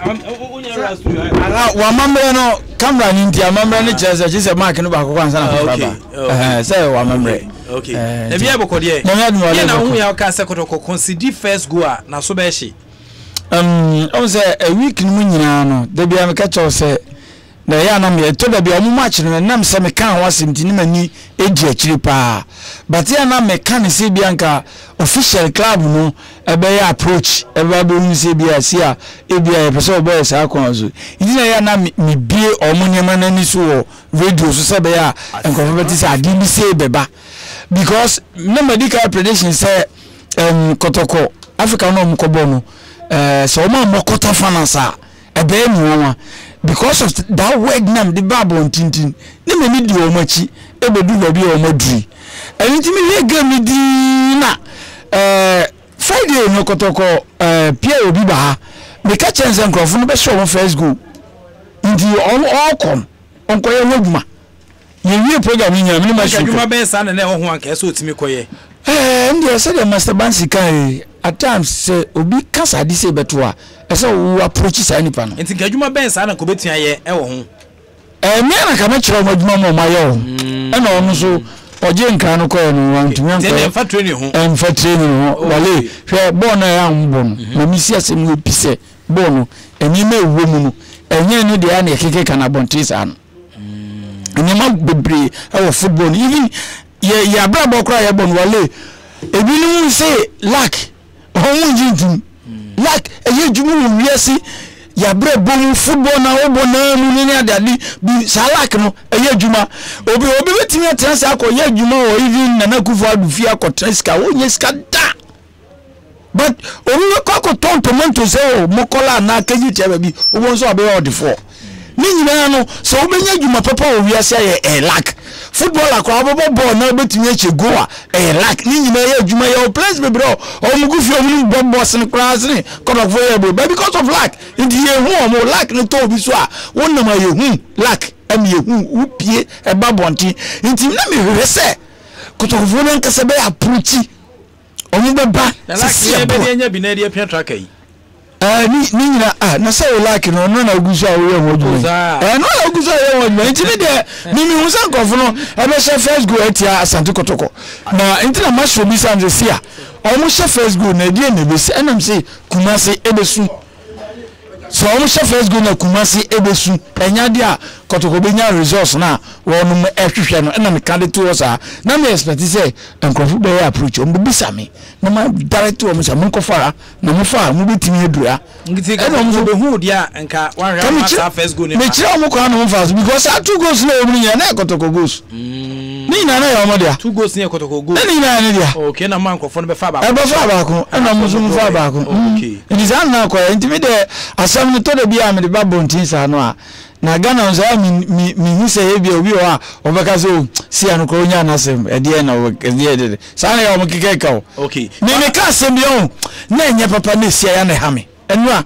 Wa mamre no camera ni ntia mamre ni chese chese mark no ba ko kwanza na baba. Say wa mamre. Okay. Na be able to there. Na hu ya ka say ko concede first goal na so be hye. On say a week no nyina no da bia me ka chaw say na ya na me to da bia mu match no nam say me kan wasem tini mani edi akiri pa. But ya na me kan say bia nka official club no ebe ya approach ebe be hu say bia sia ebia e pese obo sa akwanzo. Idi na ya na me bie omunyema na ni so radio so say be ya enko beti say adi bi say beba. Because no medical prediction say Kotoko Africa no mkobo no so ma mokota fanasa ebe muwa because of that word nam the Bible tintin ne me di o machi ebedu ba bi o madri enti me le game di na Friday no Kotoko Pierre obi ba me ka chance nkrofo no be show first go ndi all come onko ye waduma ye wie program nya me ma show adwuma ben sa na ho ho anka so otimi koye ndi say the master bansi kai at times say obi kasa di say beto a say we approach say nipa no enti adwuma ben sa na ko betua ye e wo ho me na ka me kire mo adwuma mo ma ye ho e na ono so oje nkra no koye no wantumi anko e fa training ho fa training ho wale hwe bo na ya mbo no na mi si asem no pise bo no eni ma ewo mu no enye ni de ya na keke kana bontis an eni ma bebre e football even ye abrabo kra ye bon wale ebi no say lack ohun jinjin lack eye jumu wiase ye abrabo football na obo na mu ni adade bi salak no eye juma obi betimi atrans akọ ye juma o even na nakufo adufi akọ transka wo nye ska da but obi ko ton tomato say o mokola na kaji tia baby o so abe all the four ni nyina no so obenya dwuma papa o wiase ye lack football akwa ball na betumi eche go a lack ni nyina ye dwuma ye o place bebro o mugu fi o mu bombo sen class ni kodo for ye but because of lack ndi ye hu o mo lack ni to bi so a wonnam ye hu lack am ye hu upie e ba bonti nti na me hwe se kodo for no nkase be approach o mu beba lack ye be nya bi na de pia tracker yi ni nyina na say like no na oguso a we wodwo no oguso a we wodwo ntimi de mi husan kofo no e be she first go atia Asante Kotoko na ntina ma show bi sanze sia o mo she first go na die na be se enam se Kumasi ebesu so o mo she first go na Kumasi ebesu enya de a Kotoko be nya resource na wonum ehwehwe no enam ka de to sa na me expect say enkrofo be approach o be bisa me na ma direct o mo sa mo nkofara na mo fa mo betimi edura ngiti ka mo be hu dia enka wan ra ma sa first go ni me kira mo kwa no mo fa because I two goals na o nya na Kotoko goals ni na na ya mo dia two goals ni Kotoko goals ni na na dia okay na man nkofo no be fa ba e be fa ba ko na mo so mo fa ba ko okay it is na kwa ntimi de asam ni to de bia me de ba bontin sa no a na Ghana on say mi hu say ebi obi o a obeka so si anko nya na sem e de na o de sa na ya o mkike ka o okay me ka sem bi o na nya papa na si ya na ha me enu a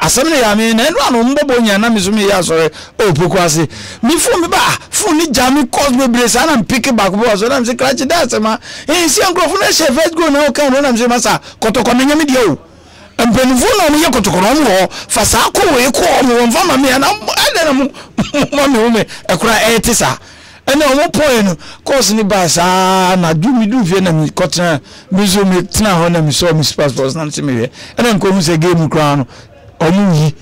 asem na ya me na enu a no mbobo nya na me so me ya so o poku ase mi fu me ba fu ni jami cause me bre sa na mpike back bo so na me se krachi da asema si anko fu na she first go na o ka no na me se masa Kotoko na nya me de o mpenifu na mu Kotoko no mo fa sa ko we ko mo mfa ma me na na mu ma me wo me ekura etisa ene o mo point no course ni ba sa na du mi du vie na mi kotena mi zo mi tena ho na mi so mi passport na se me we ene nko hu se game kra no o mu yi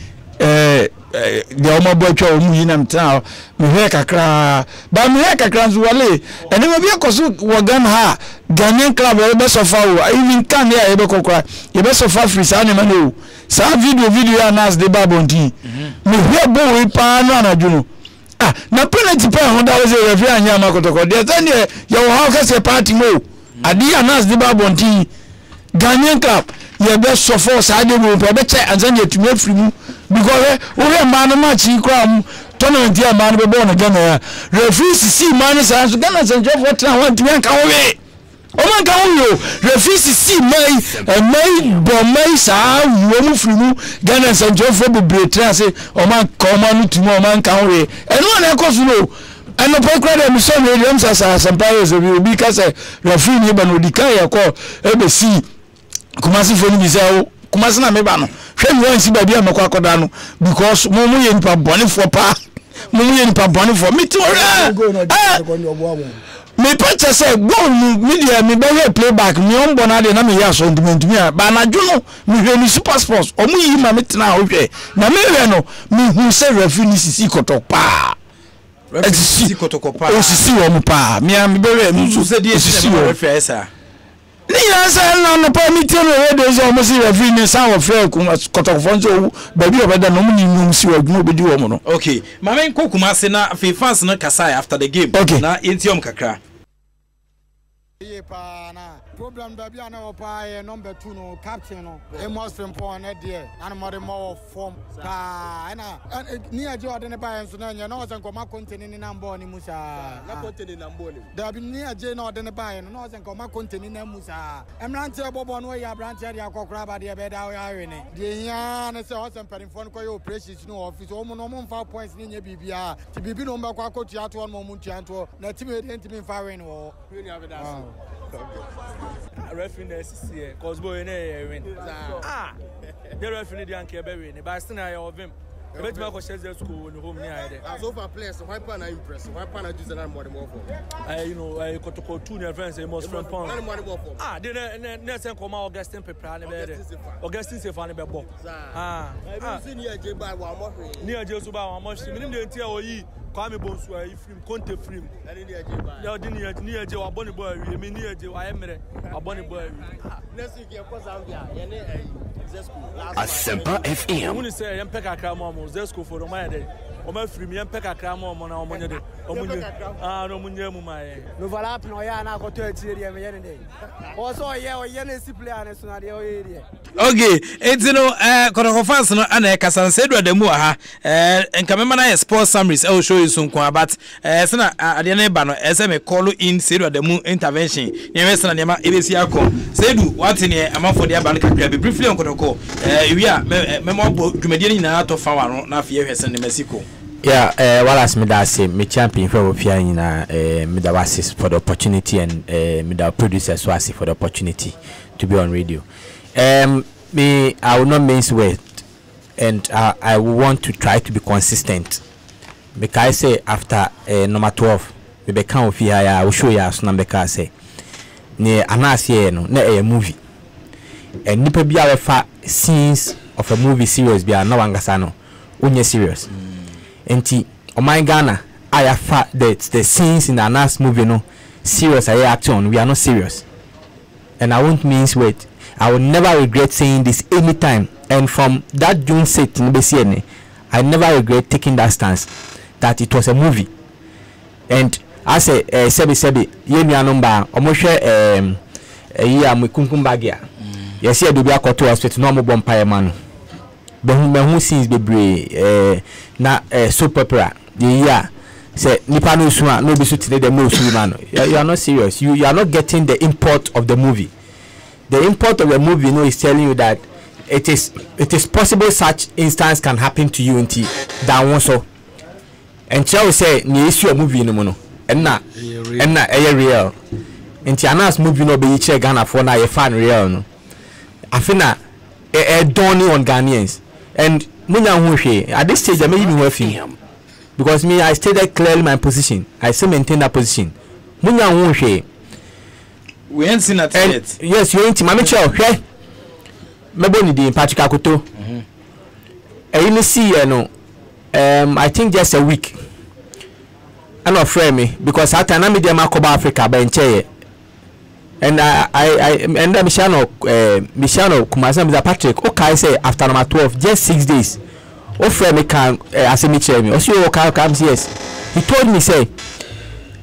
de o mo bo twa o mu yi na mi tena mi he kakra ba mi he kakra zo wale ene me bi akoso wo Ghana ha Ghanaian club e be so fa o even kan ya e be kokra e be so fa free sa ne ma no sa video ya nas de babonti mi he bo we pa no anaju no na penalty pa ho da we say referee anya ma Kotoko de then ye wo ha ka say party mo adi ya nas de babonti Ghanaian club ye be so for sa de mo pe be che anzan ye tumi free mu because we man no match kwa mu tournament ya man be born Ghana referee si man sa so Ghana say for try want tumi kan we o man kan wo referee si mai bo mai sa wo mu free mu Ghana say for be break say o man kan man tumi o man kan we eno na ekoso no eno po kra dem so me dem sa Asempa so bi ka say referee ni ba no di kan ya ko e be si Kumasi foni bi say Kumasi na me ba no hwe mi wan si ba bia mako akoda no because mo ye nipa bone fo pa mo ye nipa bone fo mi ti me pete say go media me be playback me on bona de na me ya so ndimantumi a ba na dwo no me hwe ni super sports o mu yi ma me tena ho hwe na me hwe no me hu say referee ni sisi Kotoko pa sisi Kotoko pa o sisi wo mu pa me am be hwe mu so de sisi wo referee sa ni yansa na pa mi tell we do so mo si referee ni sa wo frɛ Kotoko fo nso ba bi obeda no mu ni num si wa dwuma obedi wo mo no okay mama nko Kumasi na fans na kasai after the game okay. na entiom kakra na problem baby ana opa number 2 no captain no e must important na there and more form ka na ni aje ode ne ba enso na nya na ozen ko ma contain ni number ni musa na contain number ni da bi ni aje na ode ne ba no ozen ko ma contain na musa emrante bobo no ya branche dia kokora ba de be da ya we ne de ya na se ozen perform ko yo operations no office o mo no mo fa points ni nya bibia ti bibi no mba kwa kotu ato no mo ntuanto na ti me de ntimi fa we no ni avida referee na sisi cause boy na win the referee dey anke be win but still na your vim bet ma ko share school no home near there so far players why pan na impress why pan na do that more for you know Kotoko 2 na friends most friend pon they na say come Augustine prepare na be there Augustine se fa na be bo ni aje ba wa mo hwe ni aje so ba wa mo hwe minim de ntia oyi Kwame Bonsu a film Conte film ani ni aje ba ya di ni aje wa boni boy wi mi ni aje wa emre wa boni boy wi next week ko Zambia ye ne Zesco Asempa FM woni say yem peka kakra mo Zesco for o ma de o ma film yem peka kakra mo na o mo nye de no munye mu mai no vala no ya na ko to etirie me yene dey also ye si player ne so na dey o ye okay etino kotoko fans no ana e kasa nsedu adamu aha enka mema na sports summaries I will show you soon kwa but sena ade na ba no ese me call in sedu adamu intervention ye sena nema ebesi akọ sedu what ne amafo de aba no kakra be briefly on kotoko wi a memo dwumade ni na to fa wa no na afie hwese ne Mexico. Yeah, Wallace Medase, me champion for Opiana, Midawasis for the opportunity and Mida producers Swasi for the opportunity to be on radio. Me, I will not mince word, and I want to try to be consistent. Because I say after number 12, we become of here, I will show you as number because say, ne anasi no, ne a movie, and nipa be our scenes of a movie series be no wangasano, unye serious. Enti o my Ghana I have the scenes in the last movie no serious I act on we are not serious and I won't mince wait I will never regret saying this anytime and from that June 6th in BCN I never regret taking that stance that it was a movie and I say sebi ye nua number omohwe year me kunkum bagia yes here do be akoto hospital no mo bompa man behu scenes bebre na soap opera the year say nipa no so no be so today the most man you are not serious you are not getting the import of the movie. The import of the movie is telling you that it is possible such instance can happen to you until that one so and shall say ni issue movie no no and na real until anas movie no be che Ghana for na ye fan real no afina dawning on Ghanaians. And at this stage, I may even worth him because me, I stated clearly my position. I still maintain that position. We ain't seen that yet. Yes, you ain't. Mami chow. Okay. Maybe ni di Patrick Akoto. You see, I think just a week. I not frame me because I can't meet them Akuba Africa by Ncheye. And and Michano Kumasa Patrick okay say after number 12 just 6 days offer me can Asempa me also okay comes yes he told me say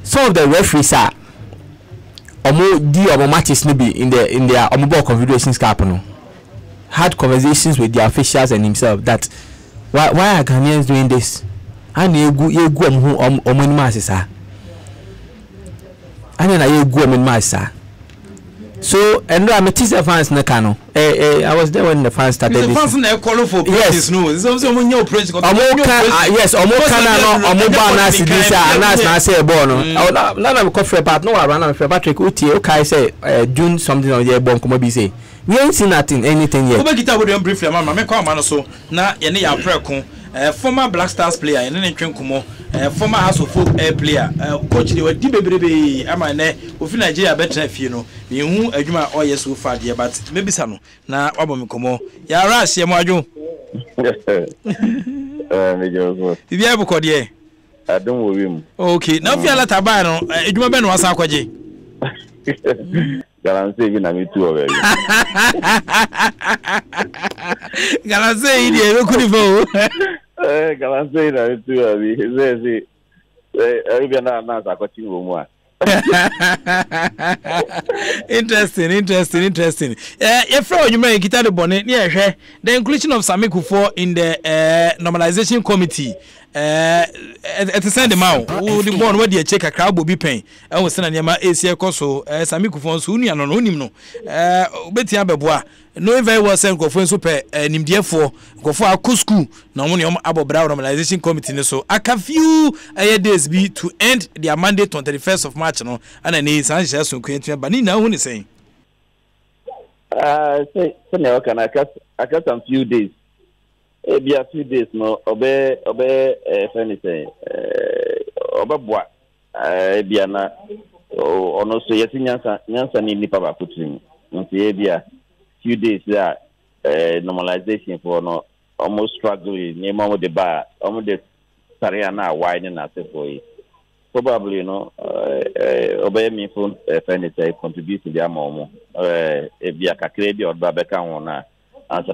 some of the referees are omo matches maybe in their omo confederations cup no had conversations with the officials and himself that why are Ghanaians doing this and you go omo ni masisa and na you go omo ni masisa. So and I'm a teaser fans Nakano. I was there when the fans started. The fans are calling for practice. No, it's also when you press. Yes, Omokana Sidisa and I say Bono. None of coffee part. No, I ran for Patrick Uti. Okay, say June something on the bon come be say. We ain't seen anything yet. Over guitar with briefly, Mama. Make call man so. Na yene ya preko. Former Black Stars player and then Kumo, former House of Folk player, coach they were Dibebrebe, Amane, within Nigeria better if you know, you a Juma or yes so far, dear, but maybe some now Obomukomo. Yaras, Yamajo. If you ever called ye, I don't worry him. Okay, now if you let a ban, Juma Ben was Aquaji. Galan saving me too already. Galan say you could go. Galan saying me too already. Every now I got you more. Interesting. If you may get the bonnet, yeah, the inclusion of Samiku for in the normalization committee. At the same amount, who the one where they check a crowd will be paying. I was sending my ACA Coso, Samiku for Sunia, no, no, Betty Abebois. No, very well sent go for super and him therefore go for a school. No money about Brown normalization committee. So a few days be to end their mandate on the 31st of March. No, and I need Sanchez to create, but now who is saying? Say, can I cut some few days. Be a few days no obey if anything obabwa biana ono so yeti nyansa ni nipa ba putin nti be a few days there normalization for no almost struggling ni mama de ba omo de sare na wine na se for it probably no obey me for if anything contribute to their mama be a kakre bi odba be kan wona and so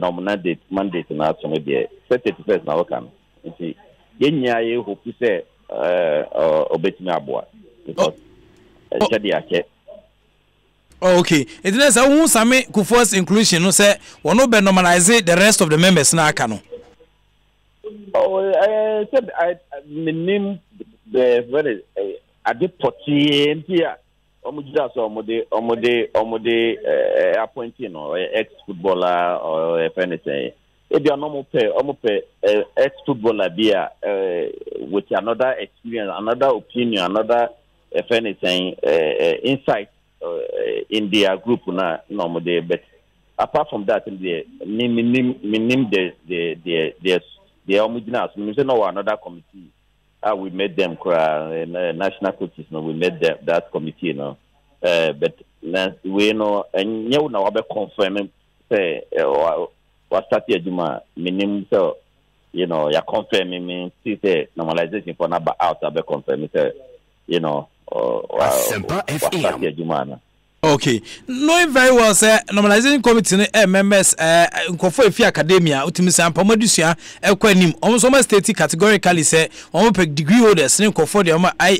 mandate na so maybe 31st na work am nti yenya ye hope say obetimi aboa because okay, it is a who same Kufuor's inclusion no say we no be normalize the rest of the members na aka no. I said I name the very adepoti ntia omujida so omode appointing or ex footballer or if anything if you are normal pay ex footballer there with another experience, another opinion, another if anything insight in their group na normally. But apart from that, the homogeneous. We say no another committee. We made them national coaches. No, we made that committee. You know, but we know and you know about confirming say what started Juma minimum. So you know, you confirming me. See say normalization for number out about confirming say you know. Asempa FM. Okay, knowing very well, sir, normalization committee members, nkofo efi academia, utimi sampa modusua, ekwanim, almost state categorically say, degree holders, nkofo de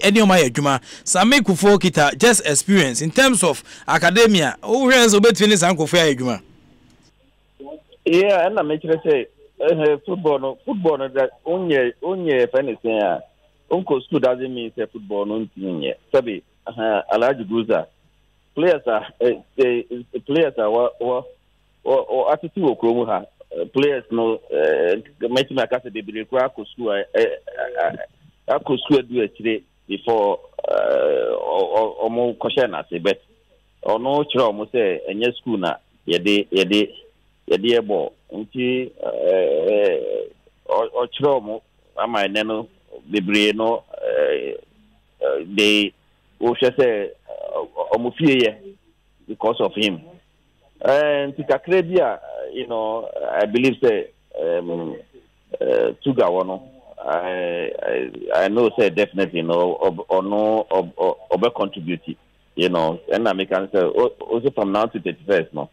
any of my adwuma, same kufo kita just experience in terms of academia, who has obetwini san nkofo adwuma. Yeah, and I make say football that only if anything, uncle school doesn't mean say football no ntinye. Sabi, Alaji Guza. Players are attitude okromu ha. Players no make me akase dey be kwa school do actually before omo question na say bet ono chira omo say enye school na yede ebo nti o chira omo ama eneno bebre no they o say because of him. And Tikakrebia, you know, I believe say Tuga Wano. I know say definitely or contribute, you know, and I make answer also from now to 31st no.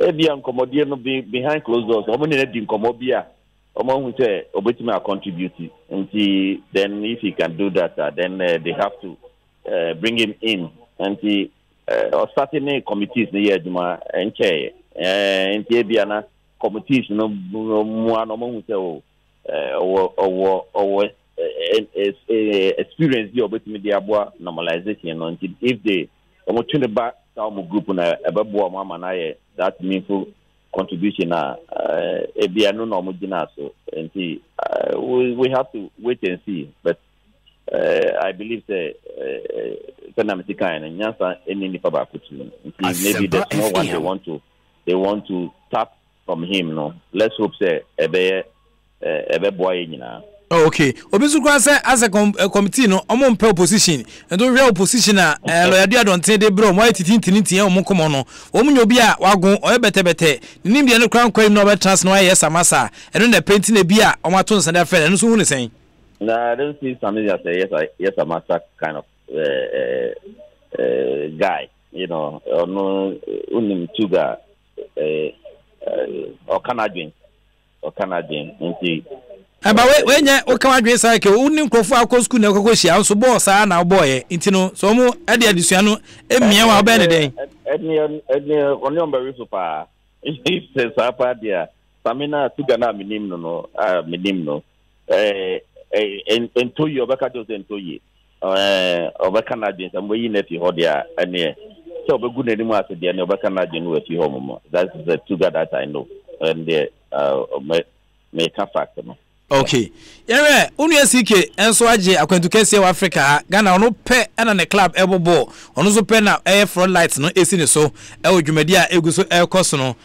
Ebian Comodia no be behind closed doors, Omonid Comobia, among who say Obetima contribute until then if he can do that, then they have to bring him in. And the starting committees the year Juma and Che and Tibiana committees no one among or experience the media normalization until if they opportunity back some group on a mama that meaningful contribution Ebiano homogeneous and we have to wait and see. But I believe that maybe that's not what they want to tap from him. No, let's hope say ebe boy nyina. Okay, obisukwa say as a committee no omo mpe opposition and don't real opposition lawyer don ten de bro mo titintintin omo komo no omo nyobi a wagon o bete nim de no kran kwam no be trans no yes amasa e no na painting na bi a omo ato nsa da fe no so hu ne sen. No, I don't see somebody that say yes, a master kind of guy. You know, no, only Tuga or Canadian. But when you come against like only Kofu school na kokoshia so boss na boy intino so mo e de adusuano e mia wa ba ne den. Only on very super. If says apa dia. Samina Tuga na minim no minim no. And to you, Obaka does and to you, Canadians, and we net you hodia and so be good anymore to the Canadian with you home. That's the two that I know, and they make a factor. Okay. Yeah, only CK and so aje akwentu kese wa Africa Ghana ono pe na ne club ebobo ono so pe na air front lights no esi ne so e odwumadi a eguso e koso no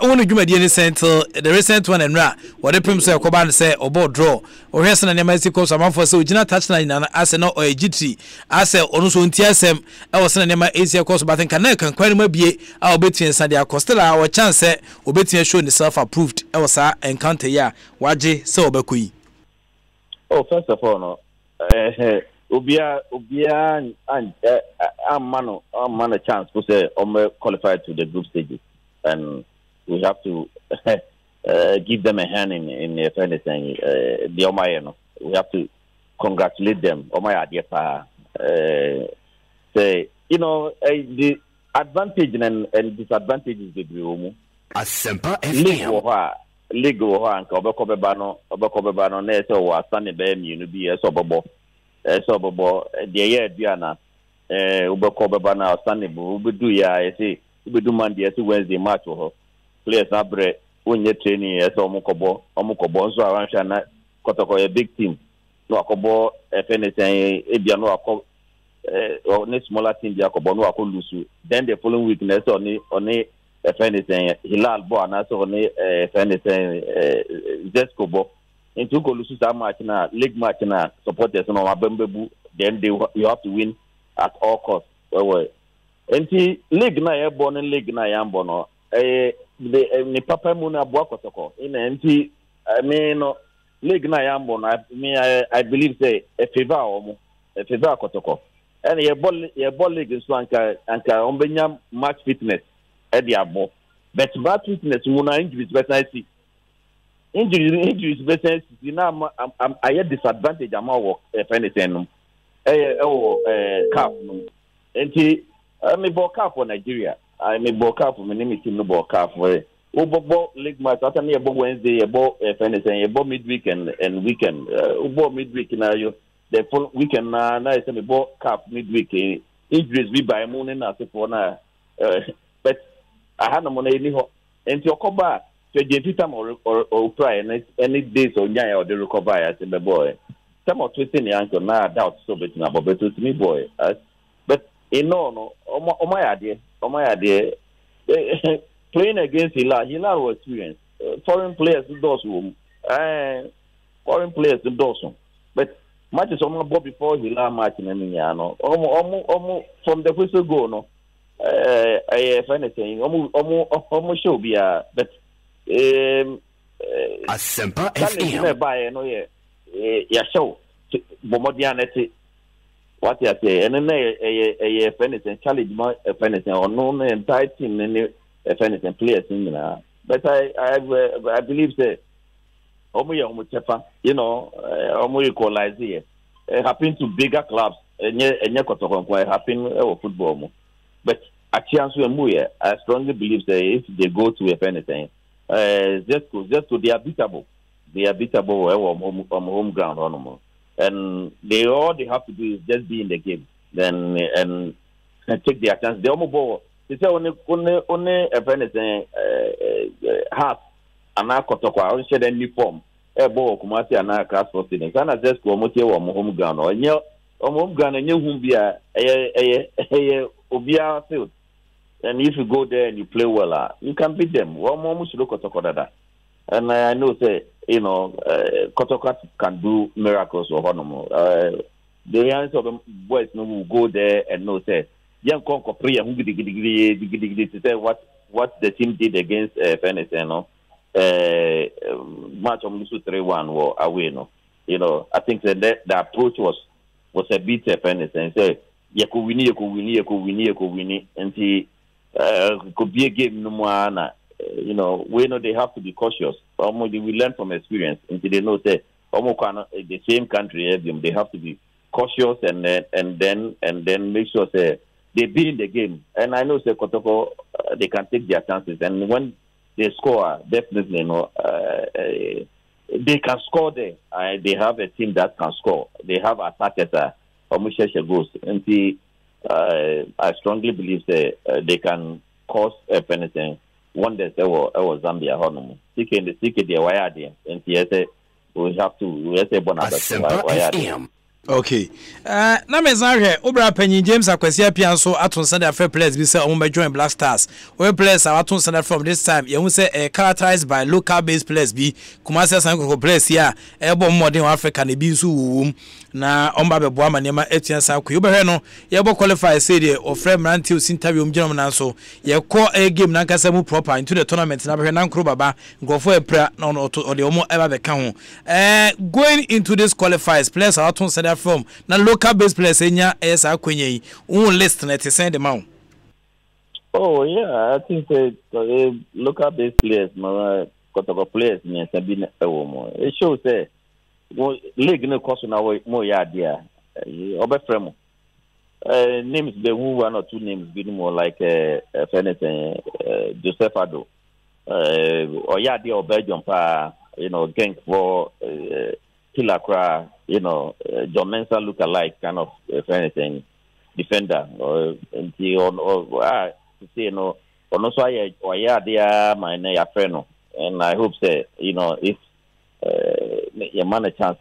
onu dwumadi ne central the recent one enra what the prim say koba ne say obo draw o hwese na ne masi koso amanfo say ogina touch na na ase no ogiti ase ono so nti asem e wo se na ne ma esi koso but kan na kan kwani ma bie a obetien sa dia costela o chance obetien show ne self approved e wo sa encounter ya waje say obakui. Oh, first of all, no. Ubia and man a chance to say qualified to the group stages, and we have to give them a hand in if anything. The Omayano, we have to congratulate them. Oh my idea, say, you know, the advantage and disadvantages they bring. Asempa League and Obekobebano, Neso, or Sunny Bam, you be a soberbo, the year Diana, Ubekobebana, Sunny, do ya, I say, we do Monday as Wednesday match or players abre when you're training as Omukobo, so around Shana, Kotoko, a big team. No, Akobo, if anything, Ibiano, or any smaller team, Jacobo, no, Akolusu. Then the following week, on if anything, Hilal Bo and also if anything, Zescobo. Into Kolusu match now, league match now, supporters no Abembebu, then you have to win at all costs. And league na airborne and league na yambono. The Papa Muna Boakotoko. In NT, I mean, league na yambono. I believe say a favor Kotoko. And your ball league is Anka Ombenyam match fitness. Ediabo, but bad fitness muna injuries better I see. Injuries better see. Now I had disadvantage amount work if anything. Cap no. And I may ball cap for Nigeria. I may ball cap for my name is no ball cap for Ubo league match. After me about Wednesday, about if anything, about midweek and weekend. Ubo midweek now you the full weekend now. I say me ball cap midweek. Injuries be by moon and as if for now. But I had no money and your cover to get time or try and any days or nyaya or the recover as in the boy. Some of twisting the ankle now I doubt so bit now, but to me boy. But no, my idea, playing against Hilal was experience. Foreign players in those room, foreign players in those room. But matches almost before Hilal match in Emiliano, almost from the whistle go no. If anything, almost show be but Asempa FM. Buy no yeah show Bomodianity. What you say, and then if anything, challenge my if anything, or no entire team, if anything, players in but I believe that you know, equalize here. Happen to bigger clubs, and happen football. But a chance we move, I strongly believe that if they go to if anything, just to they are beatable. They are beatable on home ground, and they have to do is just be in the game, then and take their chance. They almost ball. They say only if anything has an akotokwa or shed any form. A ball Kumasi and a class for students. And I just go home ground or near home ground and you won't be a Obia field. And if you go there and you play well, you can beat them. One more much look at Kotoka. And I know, say, you know, Kotoka can do miracles or Honomo. The answer of the boys will go there and know, say, young Conco Priya, who to say what the team did against Venezuela, match of Musu 3-1 were away, no. You know, I think that the approach was a bit Venezuela. Say, you could win, and see, could be a game no more. You know, we know they have to be cautious. We learn from experience, and they know that the same country, they have to be cautious and then make sure that they be in the game. And I know that Kotoko, they can take their chances, and when they score, definitely, you know, they can score there. They have a team that can score. They have attackers. Goes and see. I strongly believe that they can cause anything. Wonders was Zambia Honum. Seeking the wire and we have to say Bonada. Okay. Na mezanhwe obra panyin James Akwasi apia so aton send fair players bi say omo join Black Stars. We players are aton send from this time. You say characterized by local based players bi. Kumasi Asanko players here e bo modern Africa na bi nso wum na omba be boa manema etian san ko. You be no ye bo qualify say the ofrem ranti o interview um ginam na so ye call a game na nkasa mu proper into the tournament na be na nkro baba ngofo e pra na o de omo eba be ka ho. Going into this qualifiers players are aton send from na local based players enya esa akwenye yi un list na te send them out. Oh yeah, I think local based players, Kotoko players, it shows league no course na mo ya dia obefrem names be one or two names be more like anything Joseph Ado or ya dia Belgium pa Genk for Tilakra John Mensah look alike kind of anything defender or say ono so ya dia my na ya friend and I hope say if your man a chance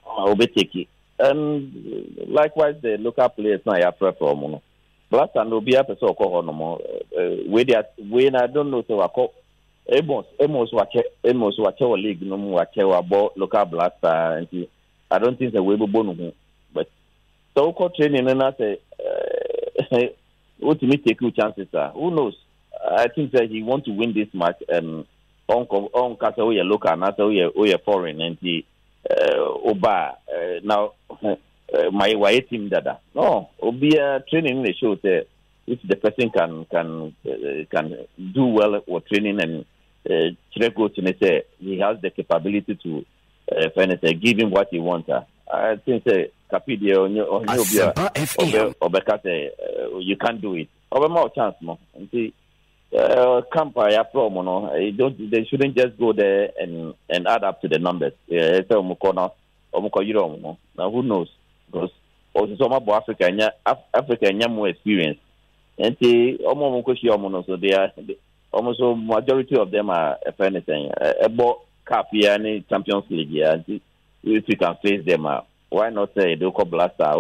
will be taking. And likewise, the local players now have from Blast and will be up so called no more. When I don't know, so I call Amos watch our league no more watch about local Blaster. And I don't think the way we born, but so called training and I say, what me take your chances are. Who knows? I think that he want to win this match and on Castle we local and also we foreign and the Oba now my white team dada. No, be a training in the show there if the person can do well with training and go to say he has the capability to give him what he wants. I think Capidia you can't do it. Over more chance more. And see Campa promo they shouldn't just go there and add up to the numbers. Now who knows? Because also some about Africa more experience. And so they are almost majority of them are if anything about Cup here and Champions League here. If you can face them why not say the local Blaster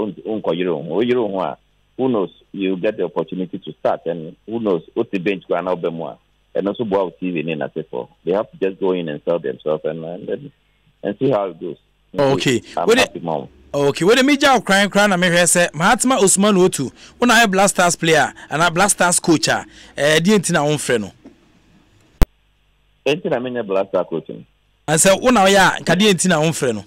who knows? You get the opportunity to start, and who knows what the bench can help them more. And also, about TV in for they have to just go in and sell themselves and see how it goes. Okay. Okay. When the media crying, I may say Mahatma Usman Otu. When I have Blasters player and a Blasters coach, didn't own friend. Ain't I mean a Blaster coaching? And so when I am, Cadian own friend.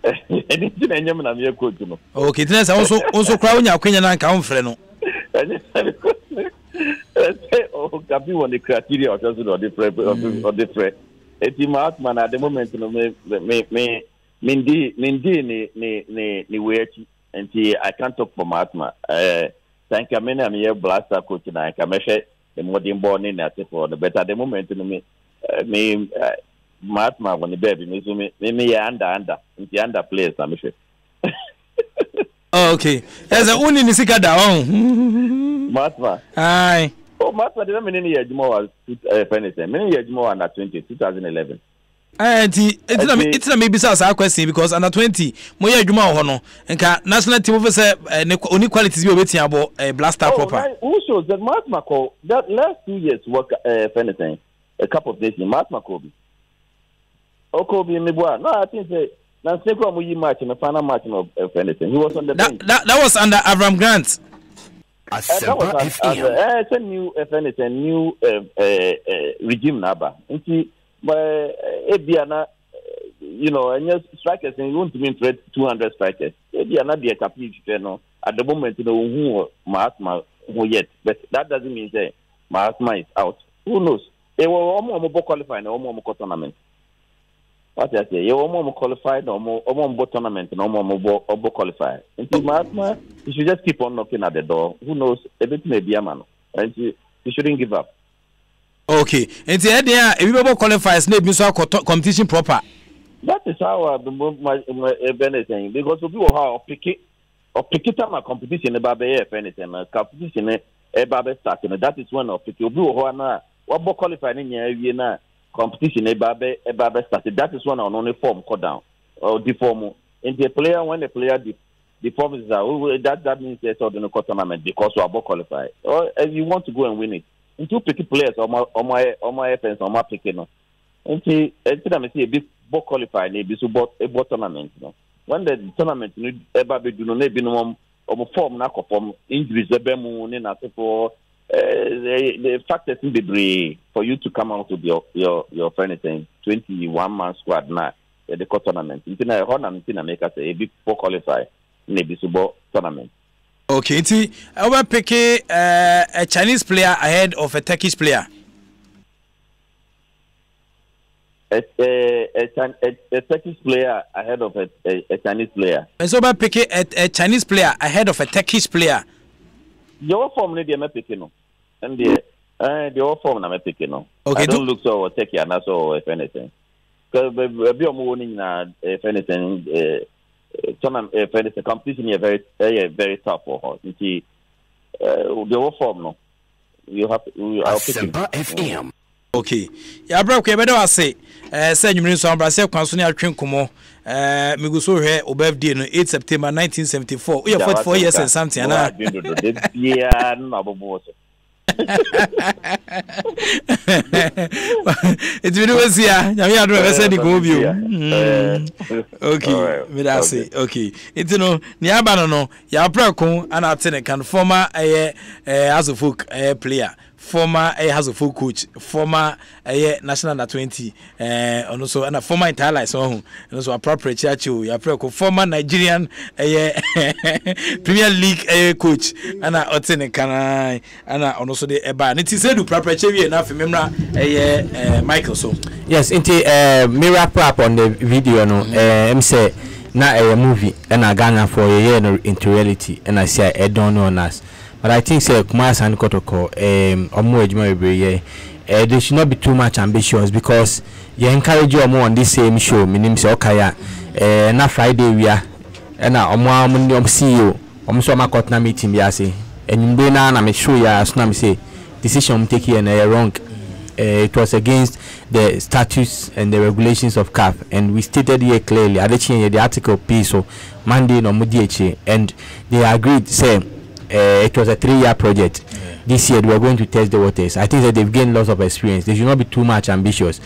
Okay, that's also crowding your Kenyan and count friend. Oh, Capi on the criteria or different. It's man at the moment, ni wechi and I can't talk for Mahatma. Thank you, I'm here Blaster coach and I can measure the modern born in at but at the moment, me. Mahatma when the baby me under players I'm sure. Okay. There's a one in the Sika down. Mahatma. Aye. Oh Mahatma didn't mean any year more anything. Many years more under 2011. It's not maybe a question because under 20 moya juma hono nka national team officer only qualities be waiting about Blaster proper. Who shows that Mahatma call that last 2 years work anything a couple of days in Mahatma Kobe. Okobi Mibwa. No, I think that match in the final match of anything. He was on the bench. That was under Avram Grant. Asempa FM. It's a new, if anything, new regime naba. And see, but Ebiana, and your strikers, and you want to mean 200 strikers. Ebiana be a captain, at the moment, who Mahatma who yet, but that doesn't mean that Mahatma is out. Who knows? They were almost qualifying, almost tournament. What I say, you almost qualified, almost tournament, and almost qualified. Until Mahatma, you should just keep on knocking at the door. Who knows? Everything may be a man, and you shouldn't give up. Okay, and the idea, if you qualifies, maybe so competition proper. That is how my saying because people how pick it up my competition about if anything, competition about starting. That is one of people who are not what qualifying in your now. Competition eba started. That is one on only form cut down or deform. And the player when the player deforms that means they saw the tournament because we are both qualified. Or if you want to go and win it, and two picky players on my offense on my picking. And see a big both qualified, maybe so both a tournament. When the tournament eba be do no be no form na form injuries ebemu na for. The fact that it's for you to come out with your anything 21-man squad now at the tournament. It's make us a big qualify maybe super tournament. Okay, see, I will pick a Chinese player ahead of a Turkish player. a Turkish player ahead of a Chinese player. And so by picking a Chinese player ahead of a Turkish player. Your form need to picking no, and the form I'm picking no. Okay, I don't look so Turkey and also if anything. Because we are moving if anything, if anything, competition is very tough for her. You see, the form no. You have Asempa FM. Okay. Ya bra ko bedo ase say nyumri so ambra say kwanso ne atwen komo me go so hwe o birthday no 8 September 1974. We are 44 years and something na. Yeah, no bobo. It's been was here. Nyame ado be say di ko bio. Okay. Me da say. Okay. It's no ni aba no ya bra ko ana atene kan former Azofuk player. Former Hazofo coach, former national under 20, and also and a former entire so and also appropriate chachu, ya former Nigerian Premier League coach, and a Otene Kana, and also the Eba. And it is said to proper chevi enough. Remember Michael so. Yes, into me wrap up on the video no. Say na a movie and a Ghana for a year into reality, and I say I don't know us. But I think say Kumas and Kotoko they should not be too much ambitious because you encourage you more on this same show. Meaning say okay, na Friday we are na omo CEO so ma kotna meeting bi ase enyimbe na me show ya so na me say decision take here na wrong. It was against the statutes and the regulations of CAF, and we stated here clearly at the article P so Monday no mudiechi, and they agreed say it was a 3-year project. This year we are going to test the waters. I think that they've gained lots of experience. They should not be too much ambitious.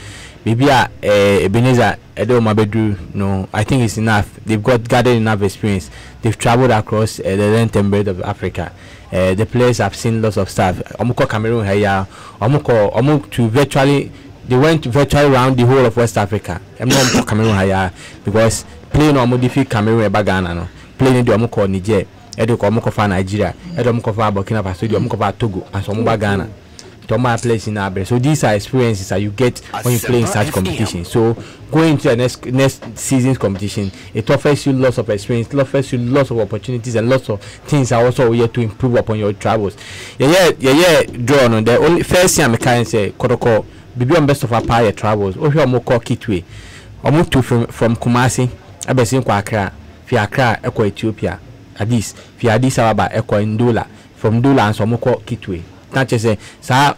Maybe Ebenezer Edo Mabedu, no, I think it's enough. They've gathered enough experience. They've traveled across the length and breadth of Africa. The players have seen lots of stuff. Omuko Cameroon here, Omuko to virtually, they went virtually around the whole of West Africa. Omuko Cameroon here because playing Omudifi Cameroon Bagana, no, playing the Omuko Niger. Edo ko mko fa Nigeria, edo mko fa Burkina Faso, edo mko fa Togo, and some Ghana. To my place in Abre. So these are experiences that you get when you play in such competition. So going to the next season's competition, it offers you lots of experience, it offers you lots of opportunities, and lots of things are also here to improve upon your travels. Draw on the only first thing I can say, Kodoko, be on best of our prior travels. Or you more Kitwe, or move to from Kumasi, Abesin Kwakra, Fiakra, Eco Ethiopia. Addis Ababa Eko Ndola from Dola and Somoko Kitwe. Not just say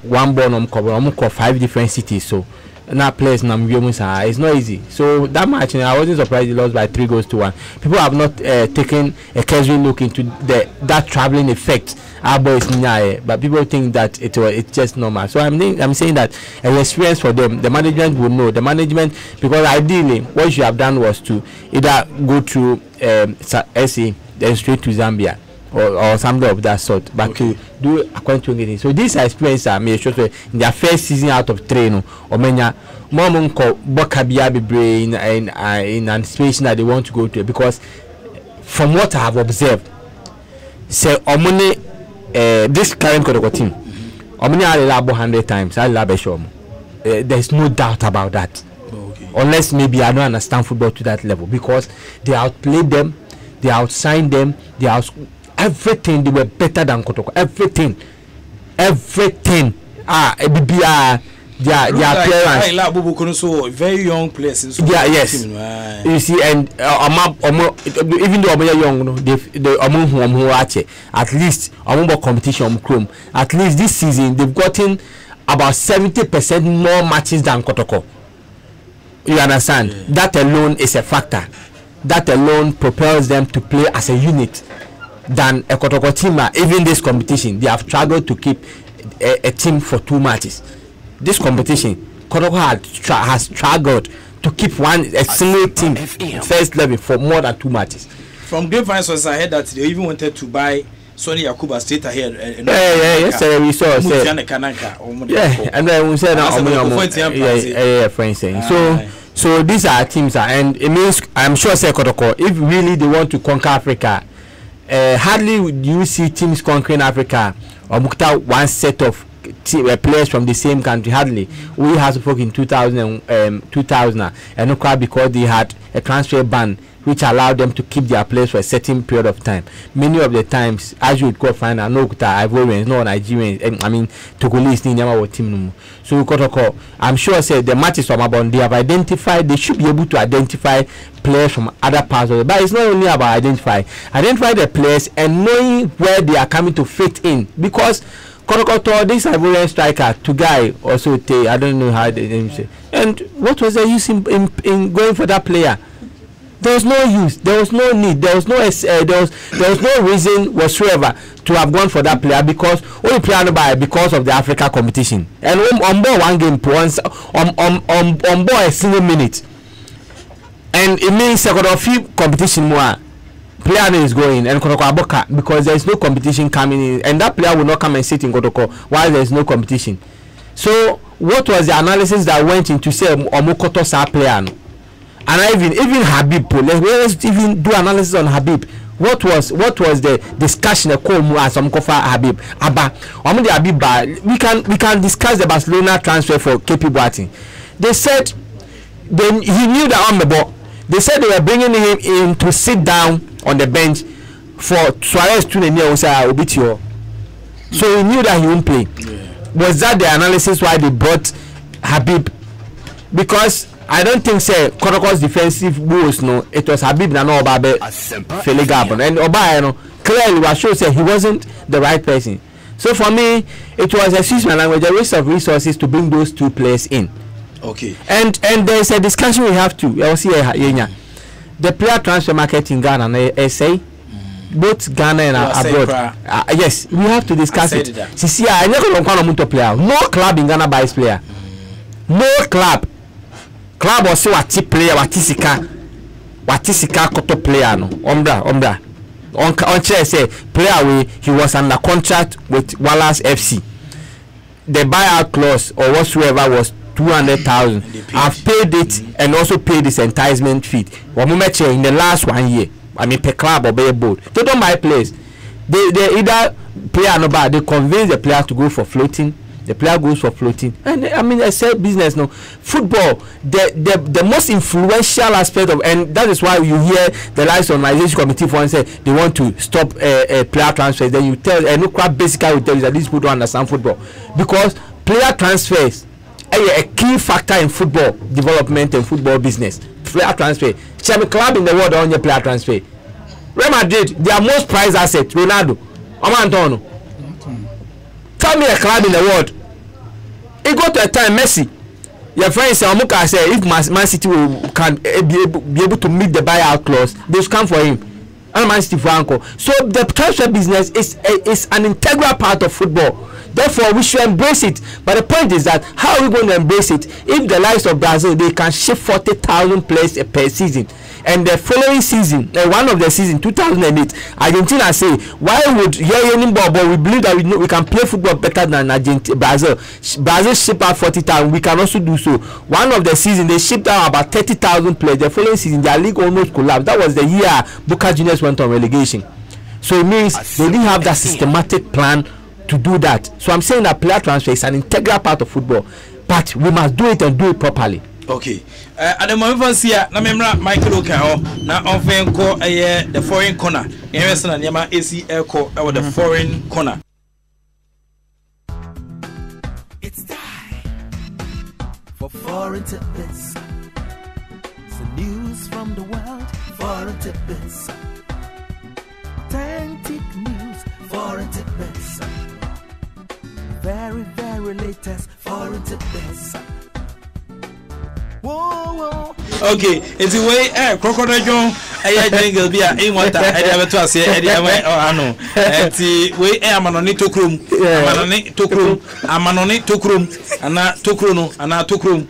one born on 5 different cities, so that place it's not easy. So that match I wasn't surprised they lost by 3-1. People have not taken a casual look into that traveling effect. Our boys but people think that it's just normal. So I'm saying that an experience for them, the management will know. The management, because ideally what you have done was to either go through SA then straight to Zambia or something of that sort, but to do according to anything. So these experiences are made sure in their first season out of 3 or many more Bokabia be in anticipation that they want to go to, because from what I have observed, say Omune this current Kodoko team, Omune are lab 100 times, I love there's no doubt about that. Unless maybe I don't understand football to that level, because they outplayed them, they outshined them, everything. They were better than Kotoko. Everything. Their appearance. Very young players. Yeah, yes. You see, and even though they are young, they at least competition. At least this season they've gotten about 70% more matches than Kotoko. You understand? Yeah. That alone is a factor. That alone propels them to play as a unit than a Kotoko team. Even this competition, they have struggled to keep a team for 2 matches. This competition, Kotoko has struggled to keep a single team first level for more than 2 matches. From grapevine sources, I heard that they even wanted to buy Sonny Yakuba straight ahead. Yes, we saw. Yeah, and then we said, for instance. So these are teams, and it means I'm sure Kotoko, if really they want to conquer Africa, hardly do you see teams conquering Africa or mukta one set of players from the same country. Hardly. We have spoken in 2000 and because they had a transfer ban which allowed them to keep their players for a certain period of time. Many of the times, as you would go find out, no Ivorians, no Nigerians, I mean Togolese, never team. So we got call. I'm sure say the matches from Abon, they have identified, they should be able to identify players from other parts of the, but it's not only about identify the players and knowing where they are coming to fit in, because Kotokoto, this Ivorian striker, Tugai, also I don't know how the name say. And what was the use in going for that player? There was no use. There was no need. There was no reason whatsoever to have gone for that player, because only player by because of the Africa competition. And on board one game once on board a single minute, and it means second of few competition more player is going and Kotoko Aboka, because there is no competition coming in, and that player will not come and sit in Kotoko while there is no competition. So what was the analysis that went into say Omokoto sa player? And even Habib, let's even do analysis on Habib. What was the discussion as some kofa Habib? Aba, the Habib, we can discuss the Barcelona transfer for KP Boateng. They said he knew that on the ball. They said they were bringing him in to sit down on the bench for Suarez to the near Obitio. So he knew that he won't play. Yeah. Was that the analysis why they brought Habib? Because I don't think say Kotoko's defensive goals, no, it was Habib na no Obabe Feligabon, and Oba clearly was show say he wasn't the right person. So for me, it was a excuse my language, a waste of resources to bring those two players in. Okay. And there's a discussion we have to. I will see the player transfer market in Ghana and SA, both Ghana and abroad. Yes, we have to discuss it. See, I never want to player. No club in Ghana buys player. No club. Club or say what player, watisika koto player no. Ombra. On chair say player away, he was under contract with Wallace FC. The buyout clause or whatsoever was 200,000. I've paid it and also paid this enticement fee. One moment in the last 1 year. I mean per club or per board. They don't buy players. They either player no buy, they convince the player to go for floating. The player goes for floating, and I mean I said business no football. The most influential aspect of, and that is why you hear the likes of organization committee for say they want to stop player transfers. Then you tell no crap basically will tell you that these people don't understand football, because player transfers are a key factor in football development and football business. Player transfer, every club in the world on your player transfer. Real Madrid, their most prized asset, Ronaldo, Omantono. Tell me a club in the world. It got to a time Messi. Your friend say Omuka say if Man City can be able to meet the buyout clause, they should come for him. And Man City for uncle. So the transfer business is an integral part of football. Therefore, we should embrace it. But the point is that how are we going to embrace it if the likes of Brazil, they can ship 40,000 players per season, and the following season, one of the season 2008, Argentina say, why would we believe that we can play football better than Brazil ship out 40,000, we can also do so. One of the season they shipped out about 30,000 players. The following season their league almost collapsed. That was the year Boca Juniors went on relegation. So it means they didn't have that systematic plan to do that. So I'm saying that player transfer is an integral part of football, but we must do it and do it properly. Okay. At the moment here, na memra Michael Okao na onfen ko the foreign corner. Invest na nyama AC Echo over the foreign corner. It's time for foreign tidbits. It's the news from the world. Foreign tidbits. Authentic news. Foreign tidbits. Very, very latest foreign tidbits. Whoa. Okay, it's the way crocodile John jingle be in water to say ano the way amanoni tokrum amanoni tokrum ana tokruno ana tokrum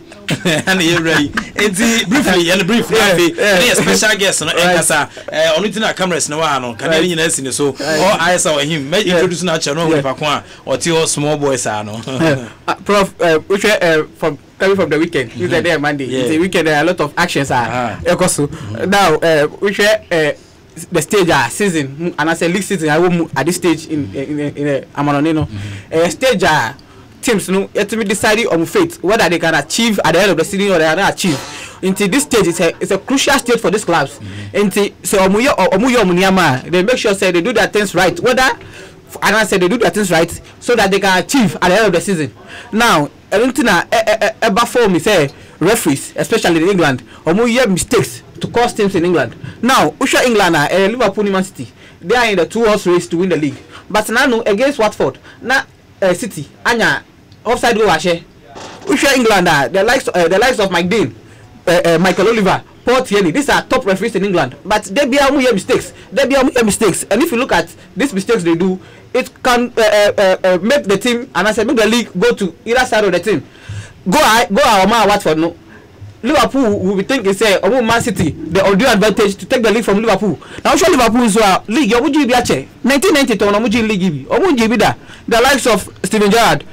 and you ready it's briefly and brief special guest no enkasa only thing cameras no ano can you nyina sine so all eyes are him make introduce na channel we pa kwa or small boys ano prof which from coming from the weekend, you said there Monday. Yeah. The weekend, a lot of actions are. Now, which the stage season, and I say league season. I will at this stage in Amanonino. Stage teams no yet to be decided on fate whether they can achieve at the end of the season or they cannot achieve. Into this stage it's a crucial stage for these clubs. Into so they make sure say they do their things right. Whether and I said they do their things right so that they can achieve at the end of the season. Now, ever for me say referees, especially in England, mistakes to cause teams in England. Now, Usha England Liverpool Man City, they are in the 2-horse race to win the league. But now against Watford, now City, Anya offside go washe. Usha England the likes of Mike Dean, Michael Oliver, Paul Tierney, these are top referees in England. But they be mistakes. And if you look at these mistakes they do, it can make the team and I said make the league go to either side of the team. Go our man Watford no. Liverpool will be thinking say Man City the undue advantage to take the league from Liverpool. Now show Liverpool is league omuji bi ache 1990 to omuji league bi omuji bi da the likes of Steven Gerrard,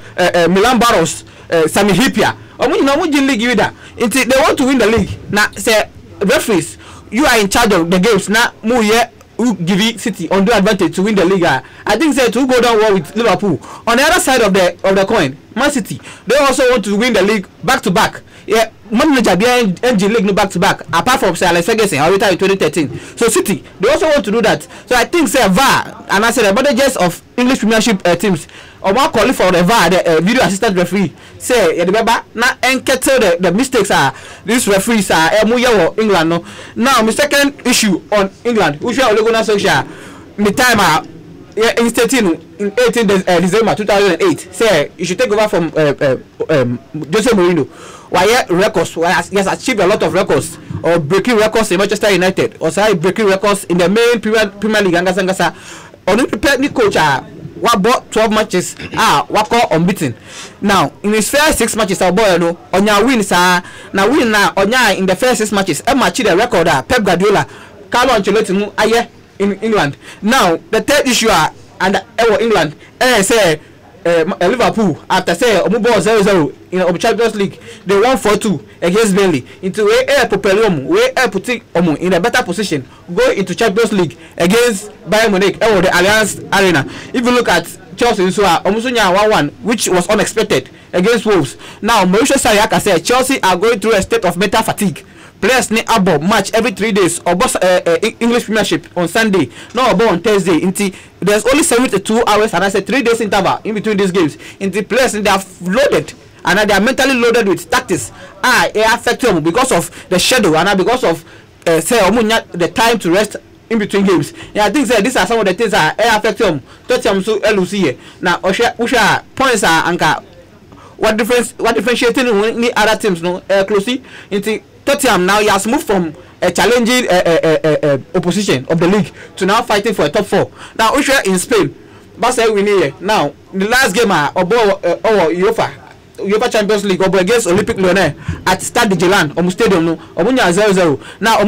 Milan Barros, Sami Hyypiä omuji league bi da. They want to win the league. Now say referees you are in charge of the games now mu here who give City undue advantage to win the league. I think say to go down well with Liverpool. On the other side of the coin, Man City they also want to win the league back to back. Yeah, manager behind NG League no back to back. Apart from Sir Alex Ferguson, I retired in 2013. So City they also want to do that. So I think say VAR and I said the advantages of English Premiership teams. Or more calling for the VAR, the video assistant referee. Say remember now enkete the mistakes are these referees are England no. Now my second issue on England, which we are going to social. Me time in 18 December 2008 say you should take over from Jose Mourinho. Why records? He has achieved a lot of records or breaking records in Manchester United or say breaking records in the main Premier League. Angasa only prepared the coach what bought 12 matches what call unbeaten. Now in his first 6 matches our boy no onya wins now win now onya in the first 6 matches match the record Pep Guardiola Carlo Ancelotti mu aye in England. Now the third issue and England say Liverpool after say omubo 0-0 in the Champions League they won 4-2 against Burnley into putting in a better position go into Champions League against Bayern Munich or the Allianz Arena. If you look at Chelsea omusunya 1-1 which was unexpected against Wolves. Now Mauricio Sarri said Chelsea are going through a state of mental fatigue. Players need a match every 3 days or boss English Premiership on Sunday, no on Thursday. There's only 72 hours and I said 3 days interval in between these games. Players they are loaded and they are mentally loaded with tactics. It affects them because of the schedule and because of the time to rest in between games. Yeah, I think these are some of the things that affect them. Now, Usha points are anchor. What differentiating the other teams no closely into Tottenham now he has moved from a challenging opposition of the league to now fighting for a top 4. Now Usha in Spain, Barca winning now the last game UEFA Champions League against Olympic Lyonnais at Stade de Gerland Stadium no omunya 0-0. Now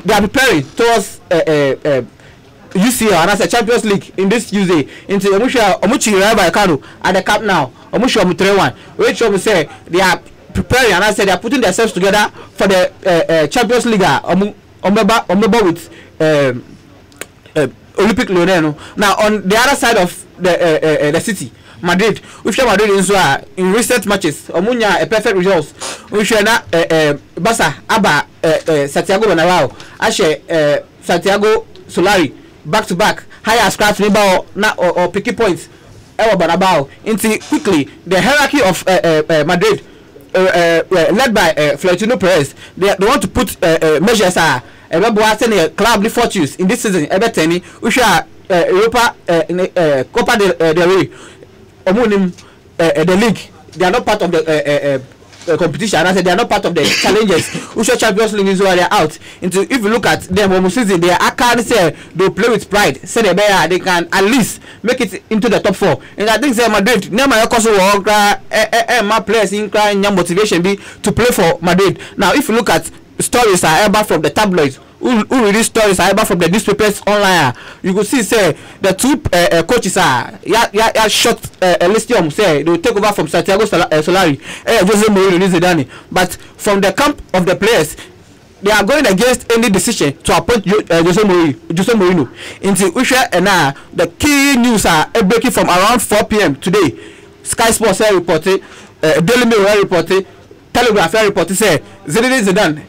they are preparing towards UCL and as a Champions League in this Tuesday into Omuchi Rabai at the Camp now Omuchi 3-1 which say they are preparing and I said they are putting themselves together for the Champions League with Olympic Lyonnais. Now on the other side of the city, Madrid, which Madrid in recent matches, Omunya a perfect results. We share na Barca Aba Santiago Bernabeu, Ashe Santiago Solari back to back higher scratch number or picky points. Bernabeu into quickly the hierarchy of Madrid. Led by Florentino Perez, they want to put measures a club fortunes in this season. Everton, which are Europa, Copa del Rey, the league. They are not part of the competition. And I said they are not part of the challenges. Which are Champions League is where they are out. Into if you look at them almost season, I can't say they play with pride. Say they can at least make it into the top 4. And I think say Madrid, my players in motivation be to play for Madrid. Now if you look at stories are ever from the tabloids, who release stories are ever from the newspapers online, you could see say the two coaches are short Listium say they will take over from Santiago Solari, Jose Mourinho, but from the camp of the players they are going against any decision to appoint Jose Mourinho. Into Usha and the key news are breaking from around 4 p.m. today. Sky Sports reported, Daily Mail reported, Telegraph reported say Zinedine Zidane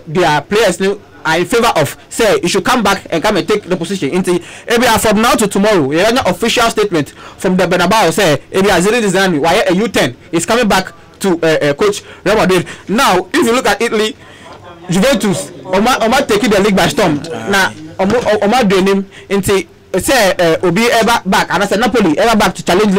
their players are in favor of say he should come back and come and take the position into from now to tomorrow. An official statement from the Bernabeu say Zinedine Zidane why a U10 is coming back to coach Real Madrid. Now if you look at Italy, Juventus Omar taking the league by storm. Now Omar doing him into say Obi ever back, and I said Napoli ever back to challenge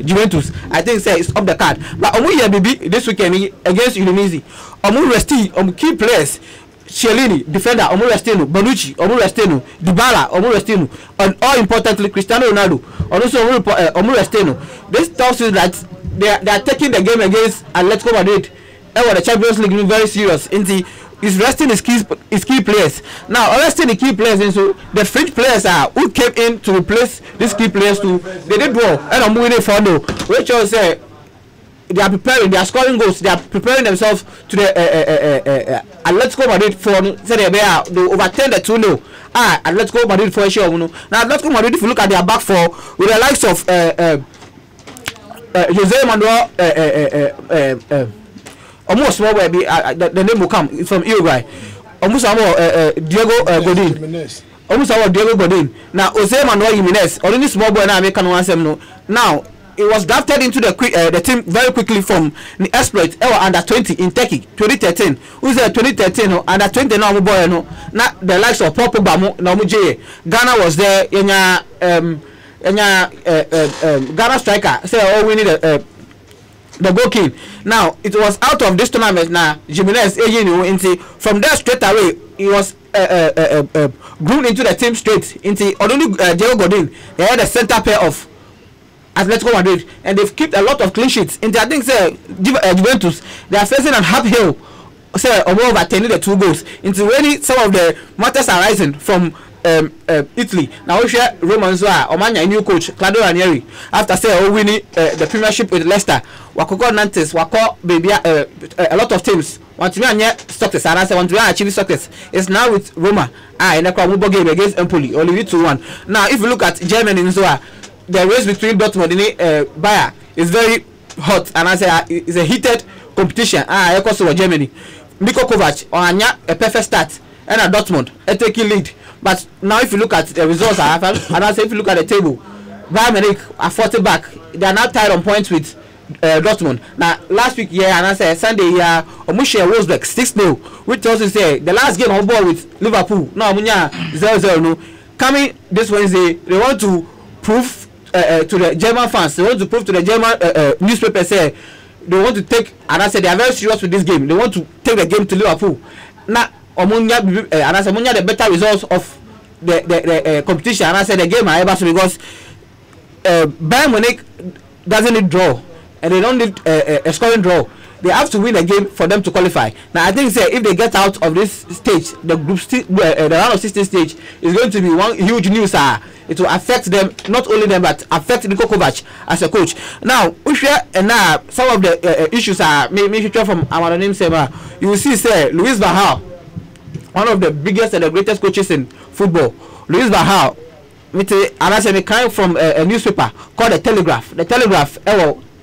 Juventus. I think say it's up the card. But Omu here maybe this weekend against Udinese. Omu resti key players. Chiellini, defender, Omu Restino, Bonucci, Omu Restino, Dybala, Omu Restino, and all importantly Cristiano Ronaldo, also Omu Restino. This tells you that they are taking the game against Atletico Madrid and the Champions League very serious. Is resting his key players. Now resting the key players, and so the French players who came in to replace these key players too. They did well, and I'm winning for no. Rachel said they are preparing, they are scoring goals, they are preparing themselves to the Atletico Madrid for they overturn the 2-0. Atletico Madrid for sure. Now Atletico Madrid, if you look at their back four with the likes of Jose Manuel almost small way the name will come. It's from Uruguay. Almost Diego Godin. Almost Diego Godin. Now Jose Manuel Jimenez, only small boy now American one no. Now it was drafted into the team very quickly from the exploit under 20 in Turkey 2013. Who's there 2013 under 20 now boy no. Not the likes of Paul Pogba no Muje. Ghana was there Ghana striker say we need the goal king. Now it was out of this tournament now Jimenez from there straight away he was groomed into the team straight into only Diego Godin. They had a center pair of Atletico Madrid and they've kept a lot of clean sheets. And I think say Juventus they are facing an uphill say over 10 the 2 goals into really some of the matters arising from Italy. Now we share Roman Zoa Omanya new coach Claudio Ranieri after say winning the premiership with Leicester. Wako Nantes, Wako baby a lot of teams want to be success and I say want to achieve success. It's now with Roma in a Kramubo game against Empoli only 2-1. Now if you look at Germany in Zoa, the race between Dortmund and Bayer is very hot and I say it's a heated competition. Also Germany. Miko Kovac on a perfect start and a Dortmund a taking lead. But now if you look at the results and I say if you look at the table, Bayern Munich are 40 back. They are now tied on points with Dortmund. Now last week and I say Sunday Omushe Wolfsburg 6-0, which also say the last game on board with Liverpool. Now Munya 0-0 no. Coming this Wednesday, they want to prove to the German fans, they want to prove to the German newspaper say they want to take, and I said they are very serious with this game. They want to take the game to Liverpool. Now Omunya and I said Omunya the better results of the competition, and I said the game are able to because Bayern Munich doesn't need draw and they don't need a scoring draw. They have to win a game for them to qualify. Now I think say if they get out of this stage, the the round of 16 stage is going to be one huge news. It will affect them, not only them, but affect Niko Kovac as a coach. Now we share and now some of the issues are me from our name Sema. You will see say Luis Van Gaal, one of the biggest and the greatest coaches in football. Luis Van Gaal, and I say me coming from a newspaper called the Telegraph. The Telegraph,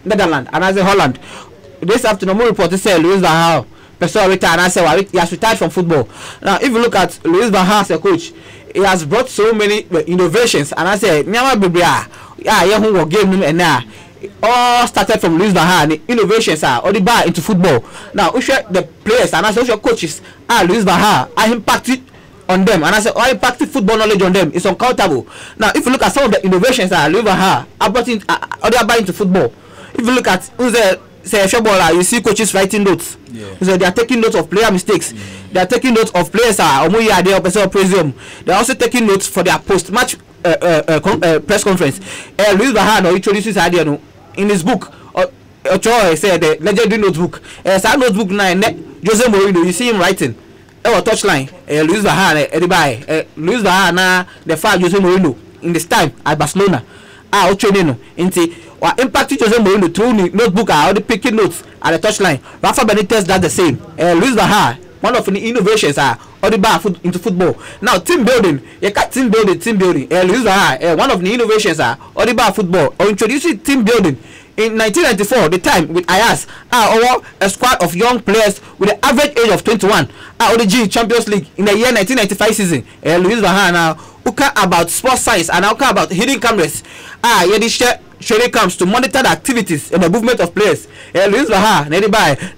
Netherlands, and I say Holland. This afternoon, more reported say Luis Van Gaal, person retired, and I say he has retired from football. Now, if you look at Luis Van Gaal as a coach, he has brought so many innovations, and I say, Nyama Bibia, who game and now all started from Luis Van Gaal. Innovations are all the bar into football. Now, we share the players and I say your coaches Luis Van Gaal are impacted on them, and I say all impacted football knowledge on them is uncountable. Now, if you look at some of the innovations that Luis Van Gaal are brought in, other bar into football. If you look at who's the say a you see coaches writing notes. So they are taking notes of player mistakes. They are taking notes of players they are also taking notes for their post match press conference. Luis Van Gaal introduces idea in his book. Ochoa said the legendary notebook. That notebook now Jose Mourinho, you see him writing. Touchline. Luis Van Gaal Luis Van Gaal the father Jose Mourinho in this time at Barcelona. Training into or impacted Jose Mourinho through the notebook or the picking notes at the touchline. Rafa Benitez does the same. Luis Van Gaal, one of the innovations or the bar into football. Now team building, you got team building. One of the innovations are or the bar football or introducing team building. In 1994, the time with Ayas, over a squad of young players with an average age of 21, ODG Champions League in the year 1995 season. Luis Vaha now, who care about sports science and now care about hidden cameras. Training camps to monitor the activities and the movement of players. Luis Vaha,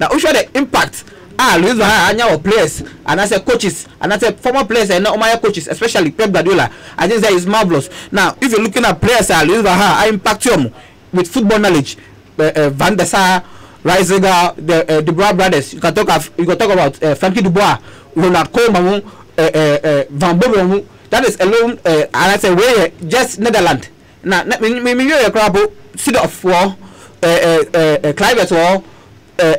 now who show the impact. Luis Vaha, our players, and I say coaches, and I say former players and not my coaches, especially Pep Guardiola. I think that is marvelous. Now, if you're looking at players, Luis Vaha, I impact you with football knowledge. Van der Sar, Reisiger, the Dubois brothers. You can talk about Frankie Dubois, Ronald Koeman, Van Bommel. That is alone, and I say way just Netherlands. Now, me a crab, Sidorf war, Clivert war,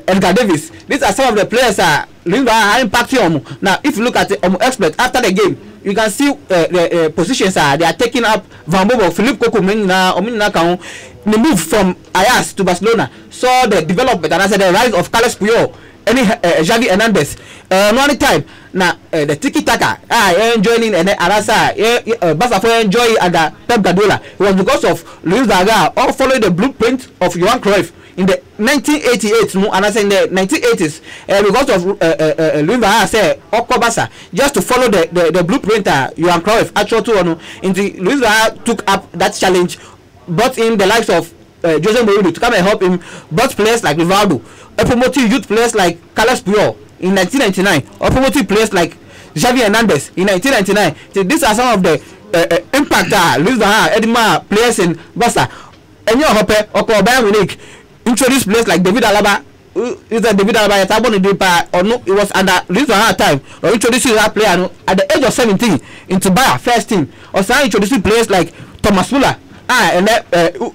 Edgar Davis. These are some of the players that are impacting. Now, if you look at the expert after the game, you can see the positions they are taking up. Van Bommel, Philippe Cocu, Omina, the move from Ayas to Barcelona saw the development and I said the rise of Carles Puyol, Xavi Hernandez. One time now the tiki taka joining and Arasa Barca enjoy under Pep Guardiola. It was because of Luis Vaha all following the blueprint of Johan Cruyff in the 1988 and I say in the 1980s because of Luis Vaha say Barca just to follow the blueprint Johan Cruyff actually into Luis Vaha took up that challenge. Brought in the likes of Jose Mourinho to come and help him. Brought players like Rivaldo, promoting youth players like Carles Puyol in 1999, or promoting players like Xavi Hernandez in 1999. So these are some of the impact Luis Vaha, Edmar players in Barca. And your Hoppe or Bayern Munich introduced players like David Alaba. Is that David Alaba or no? It was under Luis Vaha time or introducing that player at the age of 17 into Bayern first team, or starting introducing players like Thomas Müller. And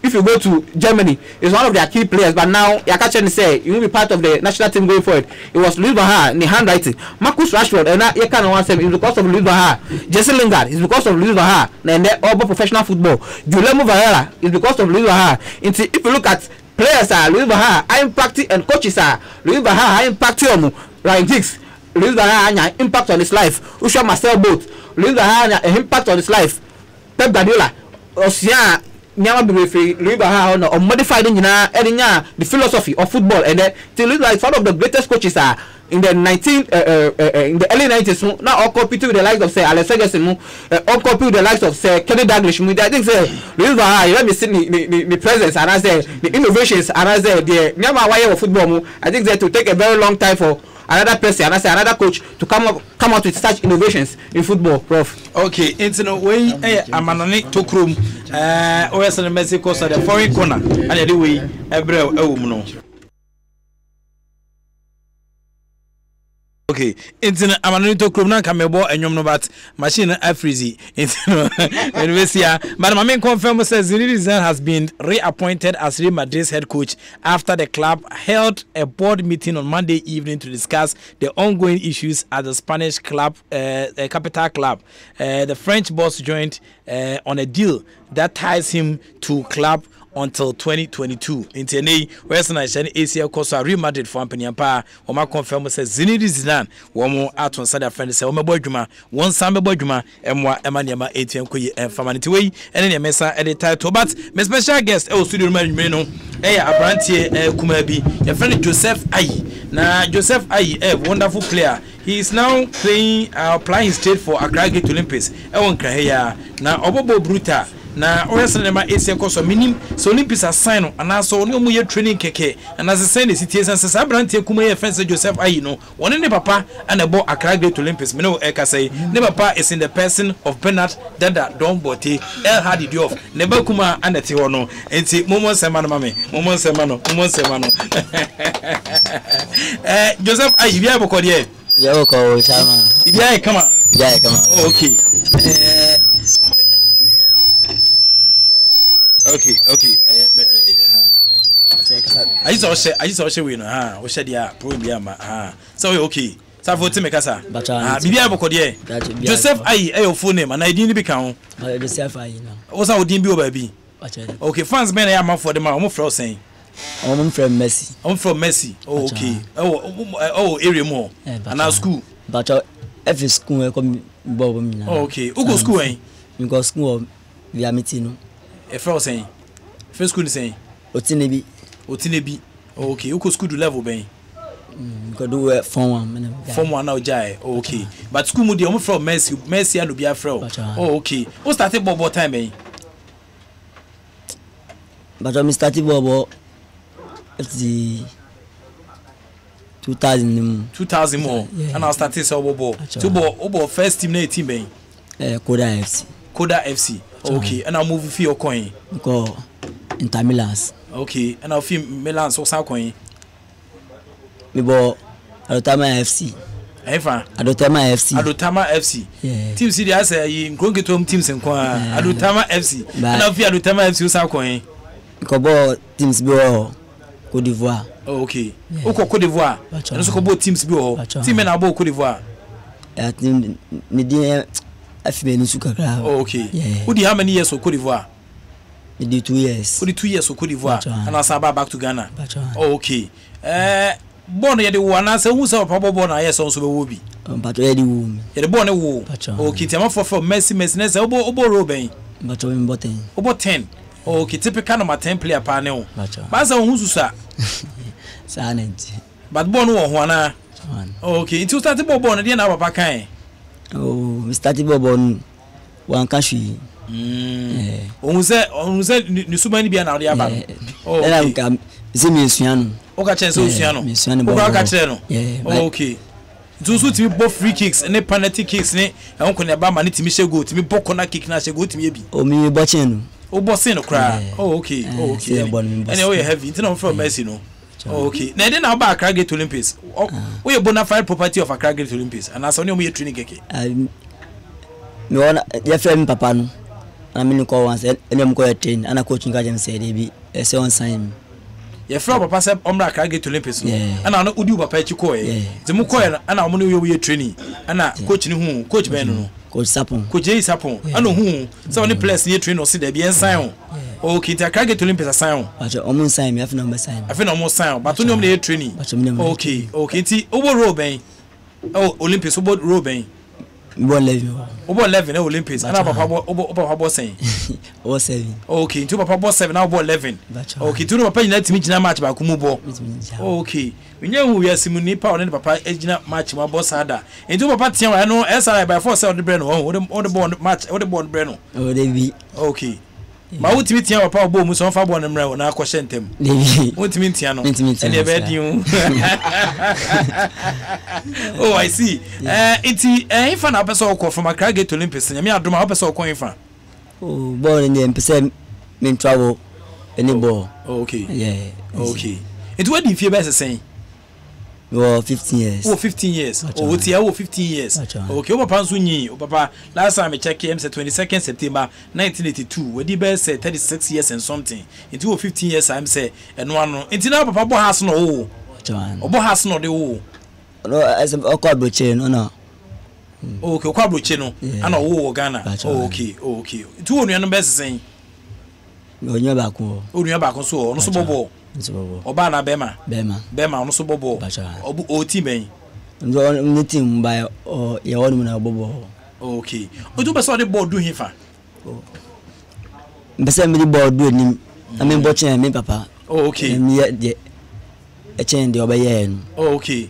if you go to Germany, it's one of their key players. But now, Yakachen say you will be part of the national team going forward. It was Luis Vaha in the handwriting. Marcus Rashford and you can't want to say it's because of Luis Vaha. Jesse Lingard is because of Luis Vaha. And they're all professional football. Guillermo Varela is because of Luis Vaha. If you look at players, Luis Vaha, I impact and coaches Luis Vaha, I impact you. Ryan Giggs, Luis Vaha, impact on his life. Usha Marcel Boat, Luis Vaha, impact on his life. Pep Guardiola. Osia nyama be Luis Vaha or modified the philosophy of football and then till like one of the greatest coaches in the in the early 90s now all compete with the likes of say Alex Ferguson all compete with the likes of say Kenny Dalglish. I think say Luis Vaha let me see the presence and I say the innovations and I say the nyama wire of football. I think that to take a very long time for another person and I say another coach to come out with such innovations in football, Prof. Okay, into the way amanani tokrum OS in Mexico so the foreign corner and the way ebrel no. Okay, into the amanani tokrum na kamebo enyom no but machine freezy into but my main confirm says Zinedine Zidane has been reappointed as Real Madrid's head coach after the club held a board meeting on Monday evening to discuss the ongoing issues at the Spanish club, capital club. The French boss joined on a deal that ties him to club until 2022. Intene Western Asian Asia Costa Real Madrid for Ampanyampa. Oma confirm says Zinedine Zidane womo aton sada friend say oma bodwuma won sambe bodwuma emwa emaniama ATM koyi famanity way ene ne mesa e title but my special guest e studio man no abrantie kuma bi your friend Joseph Ayi. Now Joseph Ayi wonderful player. He is now applying state for Accra Great Olympics. E won kan here na obobo brutal na oyese nema ese koso minim so Olympics assign and also no mu ye training keke and as say the situation says abrantie kuma ye friend Joseph Ayi no one ne papa and abo Accra Great Olympics me no e ka say ne papa is in the person of Bernard Dada Don Bote El Hadi Diof ne ba kuma anete ho no enti momon sema no mame momon sema no Joseph Ayi bia boko de ya boko sama bia kama okay Okay. I saw we no we said ya problem so okay. So for me kasa. Bibia boko de. Joseph Ayi your full name and I didn't be kan. Joseph Ayi no. What's our DB baby? Okay, fans men am for them am from saying. I'm from Messi. Oh okay. Oh area more. And our school. But F school come bobo me na. Okay. Who go school eh? Me go school via meeting no. E fra saying. First school saying. Otinebi. Otinebi. Okay. Who go school to level ben? Go do form 1. Form 1 now jai. Okay. But school mu dey omo from Mercy and Obia fra. Oh okay. Who started bobo time ben? But I started bobo the 2000 more. And I started so bobo. So bobo first team na team ben. Koda FC. Koda FC. Okay. And I move for your coin. Go Inter Milan. Okay. And I feel Milan so sa coin. Me bo Adotama FC. Efa. Adotama FC. Adotama FC. Yeah. Team city as a nkonketom teams nko Adotama FC. And I feel Adotama FC so coin. Ko bo teams bi o Côte d'Ivoire. Oh, okay. Oko Côte d'Ivoire. And so ko bo teams bi o. Team na bo Côte d'Ivoire. Team ni dey afime ni suka kra. Oh, okay. Who do how many years for Côte d'Ivoire? Me dey 2 years. Who do 2 years for Côte d'Ivoire? And I say back to Ghana. Oh, okay. Born ye the one answer who say papa born na yes on so be wo bi. But ye the wo. Ye the born e wo. Okay, tiama for Messi na say obo ro ben. But we mbot 10. Obo 10. Okay, typical number 10 player pa ne o. Ba say who susa. Sa nenti. But born wo ho na. Okay, it start born na na papa kan. Oh, we started born one country. On say ni sumani bia na ode aba. Oh. Ela kam ze mi suano. Oka chense osuano. Oka kire no. Okay. Zuzu timi bo free kicks and penalty kicks ne enko ne ba ma ne timi shego timi bo corner kick na shego timi ebi. O mi bo chen no. O bo sen no kra. Oh okay. Oh okay. And we heavy. It's not from Messi no. Oh, okay. Na dey na ba Accra Great Olympics. We a bona fide property of Accra Great Olympics. And as only we training keke. Me wanna ya frame papa no. Na me ko once enem ko train ana coaching ka jam say dey bi e say on sign. Ye fra papa say omra Accra Great Olympics no. Ana no udi papa chi ko e. Ze mu ko e ana omo no we training. Ana coach ni hu, coach ben no. Coach Sapon. Coach Sapon. Ana hu. So only players ni train no see dey bi en sign. Okay, the Accra Great Olympics sign. But almost sign me have no sign. I feel almost sign, but only on training. Okay, okay. Ti obo Robin. Oh, Olympics obo Robin. Obo 11. Obo 11 Olympics. Ana papa obo saying. Obo 7. Okay, tu papa 7 now obo 11. Okay, tu papa you let me jina match ba kumu bo. Okay. We know we are simuni pa on papa ejina match ma boss ada. Entu papa tian wa no SRI by force on the brain on the bond match, on the bond brain. Oh, they be. Okay. Ma wutimi tia papa obo mu so fa bo ne mra na akọ hyentem wutimi tia no e be di o. Oh I see. Iti ifa na pesa okọ from Accra Great Olympics nyame adoma pesa okọ ifa. Oh ball ni pesa me travel any ball. Okay. Yeah. Okay. It what if you be saying? Oh 15 years. Oh 15 years. Oh what you 15 years. Okay, o papa nso nyi, o papa last time I check him say 22nd September 1982. We di be say 36 years and something. It was 15 years I'm say and one no. It now papa bo house no o. Obo house no de o. No as okwa broche no no. Okay, okwa broche no. Ana wo Ghana. Okay, okay. It wo nua no be say. Onua ba ko. Onua ba ko so no so bobo. Oba na bema no so bobo obu o team ben no team by o ye wonu na bobo. Okay o do be so the board do hifa mbese me the board do ni na me bo chen me papa. Okay me de e chen de obaye no. Okay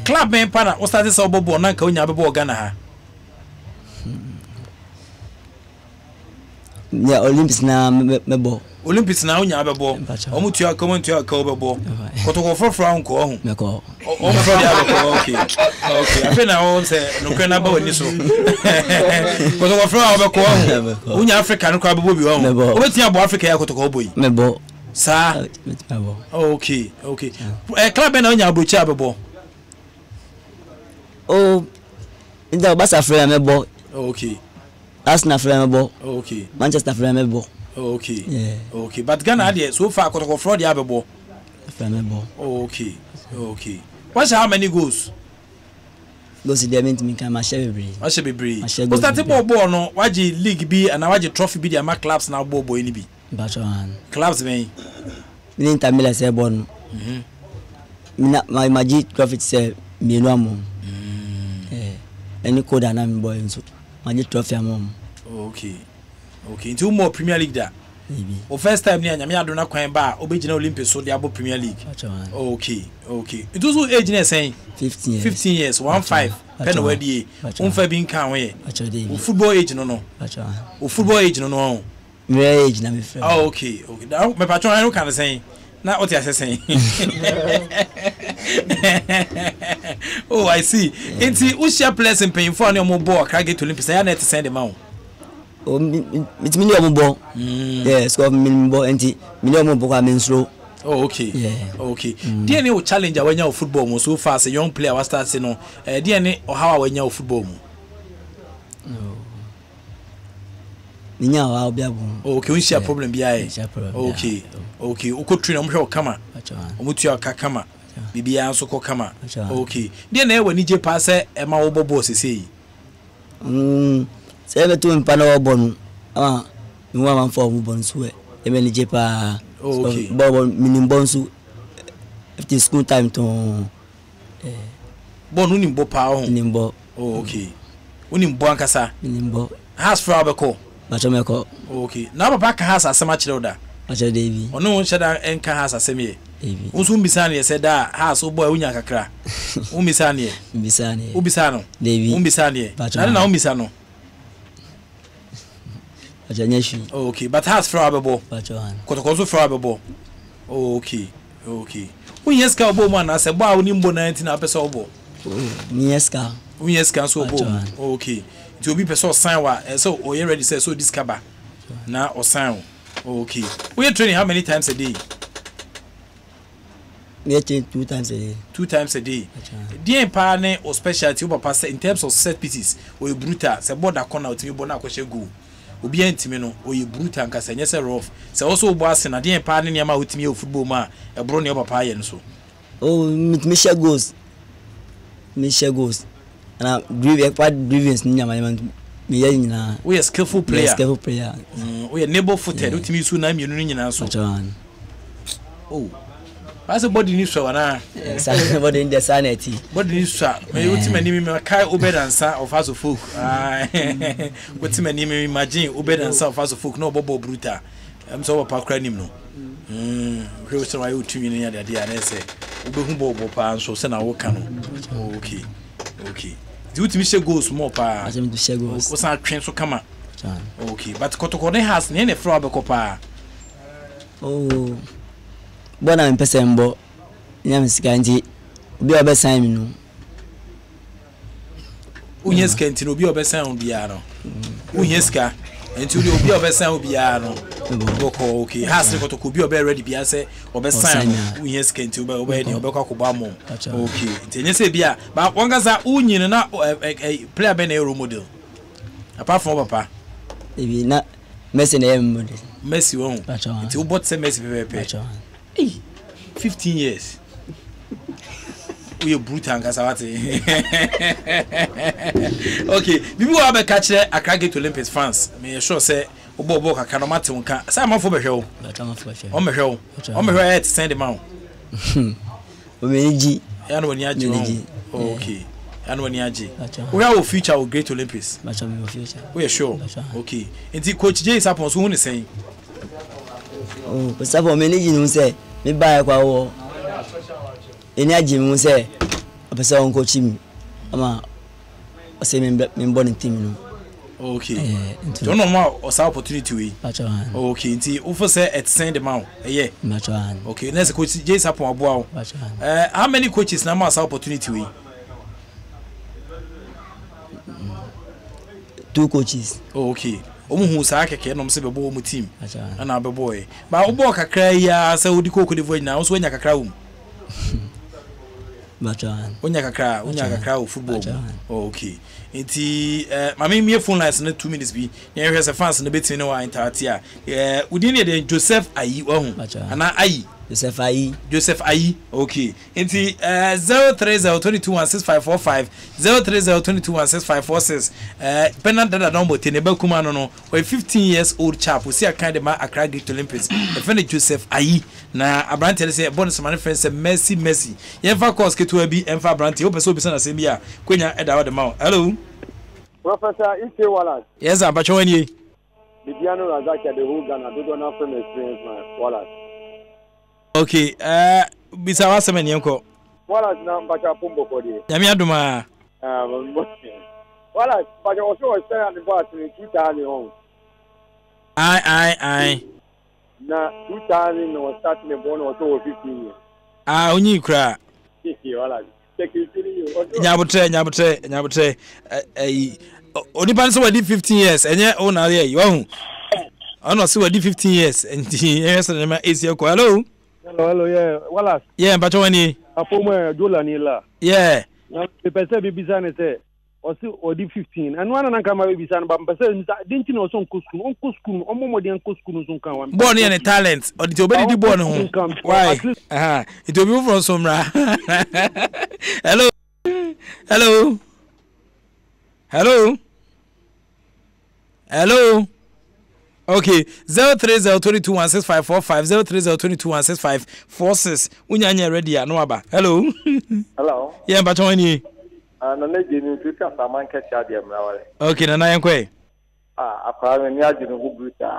club ben pa na o start say bobo na nka onya bobo Ghana ha. Yeah, Olympics na mebo. Olympics na onya bebo. Omu tua ka obebo. Kotoko foforo anko ohu. Meko. O me fodi abeko. Okay. Okay. Afi na o se no kwe na ba wani so. Kotoko foforo abeko ohu. Onya Africa no kwa bebo bi ohu. Obetia abo Africa ya kotoko oboyi. Mebo. Sa. Mebo. Okay. Okay. Club na onya abochi abebo. Oh. Inda basa frere mebo. Okay. Arsenal frame. Okay. Manchester frame. Okay. Yeah. Okay. But Ghana there so far kotoko fraud ya bebo. Frame. Okay. Okay. What's how many goals? Goals there mean me can match every. Match every. O start ball no, waji league bi and waji trophy bi dey ma clubs na ball ni bi. Bacho. Clubs ben. Me Inter Milan say ball no. My magic trophy say me no am. any code and I'm boy so my trophy mom. Okay. Into more Premier League that. Maybe. O first time near Yamia do not quite bar original Olympics so the abo Premier League. Okay. It was what age saying 15 years. 15 years, 1-5. Pen away the being can way. Football age no. Football age no. Age na me friend. Oh, okay. Now my patron I can say. Now what you saying? Oh, I see. It's Usha players and paying for no more ball. Can get to Olympics. I need to send them out. Oh, it's minimum ball. Yes, go minimum ball. And minimum ball. I mean slow. Oh, okay. Yeah. Okay. DNA challenge when you football mo so fast a young player was starting no. DNA or how when you football mo. Ninya wa obiabo. Okay, we share problem bi aye. Okay. Okay, uko train omhwe okama. Omutu akakama. Bibia nso kokama. Okay. DNA e wani je pass e ma wo bobo sesei. Se be tu mpa na wo bonu. Mi wa man for wo bonu so e me ni je pa. Okay. Bobo minimum so if the school time to bonu ni mbo pa ho. Nimbo. Oh, okay. Uni mbo ankasa. Nimbo. Has for abeko. Bachomeko. Okay. Na baba ka has asema chire da. Acha David. Ono nsheda enka has asem ye. David. Unso mbisa ne se da has obo a unya kakra. Umbisa ne. Mbisa ne. Ubisa no. David. Umbisa ne. Na umbisa no. Acha nyeshi. Okay, but has for abebo. Bachohan. Kotokozo for abebo. Okay. Okay. Unyeska obo mo na se bo a oni mbo 19 na pesa obo. Unyeska. Unyeska so obo. Okay. To be person sign wa so o you ready say so this kaba na o sign. Okay, we are training how many times a day? We are training 2 times a day. 2 times a day. Dear partner or specialty over pass in terms of set pieces or you brutal say border corner to me bona kweshe go obi antime no or you brutal nka say nyese rough say also boss na dear partner nyama utimi o football ma e bro ne papa ye nso. Oh, me share goals. And grievance nyama me ya nyina. We are skillful player. Skillful player. We are neighbor footed utimi su na mienu nyina so. Oh. What's the body news for na? Body in the sanity. Body news for me utimi ni me kai obedansa of us folk. Utimi ni me imagine obedansa of us folk no bobo brutal. So papa kra nim no. We so why utimi ni ya dia na say obehu bobo pa so se na wo ka no. Okay. Okay. Do you miss goals more pa? I do share goals. What's our train so come? Okay, but Kotokone has any floor becopa. Oh, bona in Pesembo. Yamskanji. Be a best sign, no. Unyeska, and to be a best sound biano. Unyeska, and to be a best sound biano. Okay, has to go to be a very ready biase or best sign. Unyeska to be obeying your Bocobamo. Okay, Tenese Bia, but one guy's a union and not a player Benero model. Apart from papa, maybe not messing him. Messi won't. It's who bought some Messi. 15 years. We are brutal Kasawati. Okay, people have a catcher. I can't get to Olympics fans. May sure say Obo Kanomatunka. Some for the show. On the show. On the right, send him out. Okay. And when Yaji, we have a future with Great Olympics. We are sure. Okay. And the coach J is up on soon saying, oh, but some many you say, me buy a quaw. In Yaji, we say, a person coaching. Ama, a same born team. Okay. Don't know more or some opportunity. Okay. Until offer say at send them out. Yeah. Okay. Next coach J is up on a bow. How many coaches now has opportunity? 2 coaches. Okay. Who say keke no mse bebo mu team. Na bebo e. Ba obo kakra ya say odi ko de na so nya kakra wum. Bachan. Onya kakra football. Okay. Nti mama me phone lines na 2 minutes bi. Nya hwe say fans na betimi no wa interact a. Udi ne de Joseph Ayi ohun. Ana Ayi. Joseph Ayi. Okay. Inti 03022165545 03022165546 penant that number teneba kuma no 15 years old chap we see a kind of Accra Great Olympics. The friend Joseph Ayi na abrante say bonus man friend say Messi. Yemfa course ketu abi emfa abrante o person be say na say bia kwenya eda wa de ma. Hello. Professor Ike Wallace. Yes, I'm but when you. The piano Razaki, the whole Ghana, they don't have from experience, man. Wallace. Okay, bisa wasem ni enko. Wallace na mbacha pombo kodi. Nyame aduma. Wallace, but you also was saying the boss in 2000 on. Aye. Na 2000 no starting the born was over 15 years. Onyi kra. Wallace. Take it to you. Nyabutre. Onipan so wadi 15 years enye ona ye you ono so wadi 15 years enti yes na ma esi ko hello yeah Wallace yeah but when you apomo dola ni la yeah na pese bibisa ne se osi odi 15 anu ana nka ma bibisa ba pese dinti no so nkoskun omomodi nkoskun so nkan wa born here talent odi to obedi di born ho why it will be from somra hello okay 0302216545 0302216546 unyanya ready no aba hello yeah but when you na neje ni tuka saman ka cha dia mrawale okay na yankwe akwa ni aje no bubuta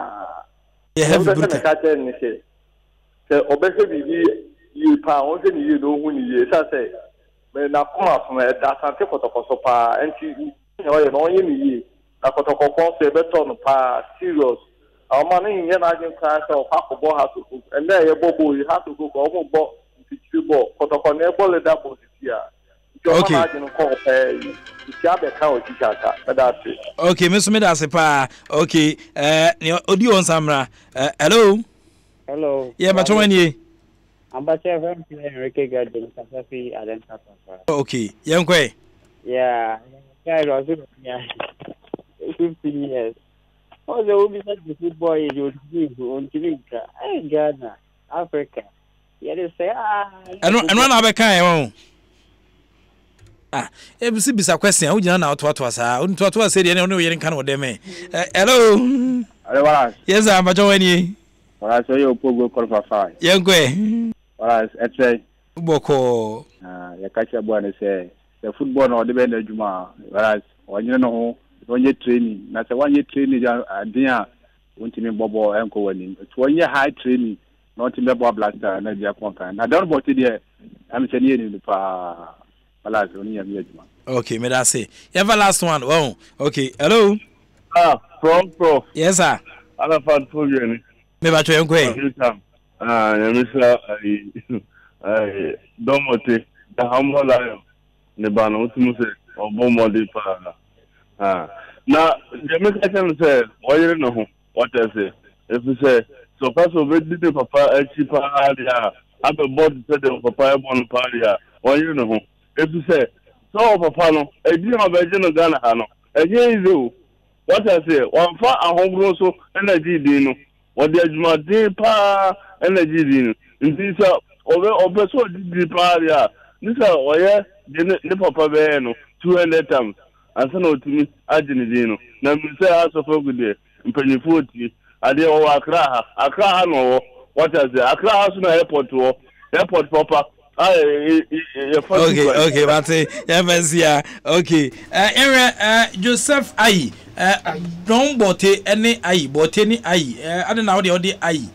have bubuta ka cha ni se obese bibi yi pa on se ni yi no hu ni ye sa se me na kuma fun da sante kotokoso pa enti ni o ye no ye ni yi na kotokoko se beto no pa serious ama na yin na ajin ka se o pa ko bo ha to ko ende ye bobo yi ha to ko o mo bo ti bo kotoko na e bo le da bo ti ya okay okay Mr. Medasepa okay odi on samra hello yeah but when you ambache FM Enrique Garden Safi Adensa okay yankwe yeah guy was 15 years all the will be such a football you on Tinka Ghana Africa yeah they say and when I be kan ebisi bisa question u jina na ototo sa untoto say dey na no yen kan wo dem hello Wallace yes am bajo wani Wallace yo pogo qualify yenkwe Wallace etwe boko ya kacha bwa ne say the football no de be na adwuma Wallace onye no ho onye training na say onye training adin a wontimi bobo enko wani to onye high training not in the blaster na dia konka na don boti there am say ni pa Wallace oni ya miedma okay me da say ever last one oh okay hello pro yes sir ala fan for you me ba to yenkwe ya misa ai domote da hamola ne bana utumu se obo modi pa na je me ka tell say oyere no ho what I say if you say so pass over the papa chipa area abe board say the papa e bon paria oyere no ho if you say so papa no edi no be je no Ghana ha no eje izo what I say one fa ahogro so energy din no what the adwuma din pa energy din nti so obe so di paria nisa oye ne papa be no 200 times ansa na otimi agene din no na mi say aso good day mpanifo oti ade o akra ha no what I say akra ha so na airport proper okay but yeah okay Joseph Ayi don bote any Ayi bote ni Ayi I don't know the Ayi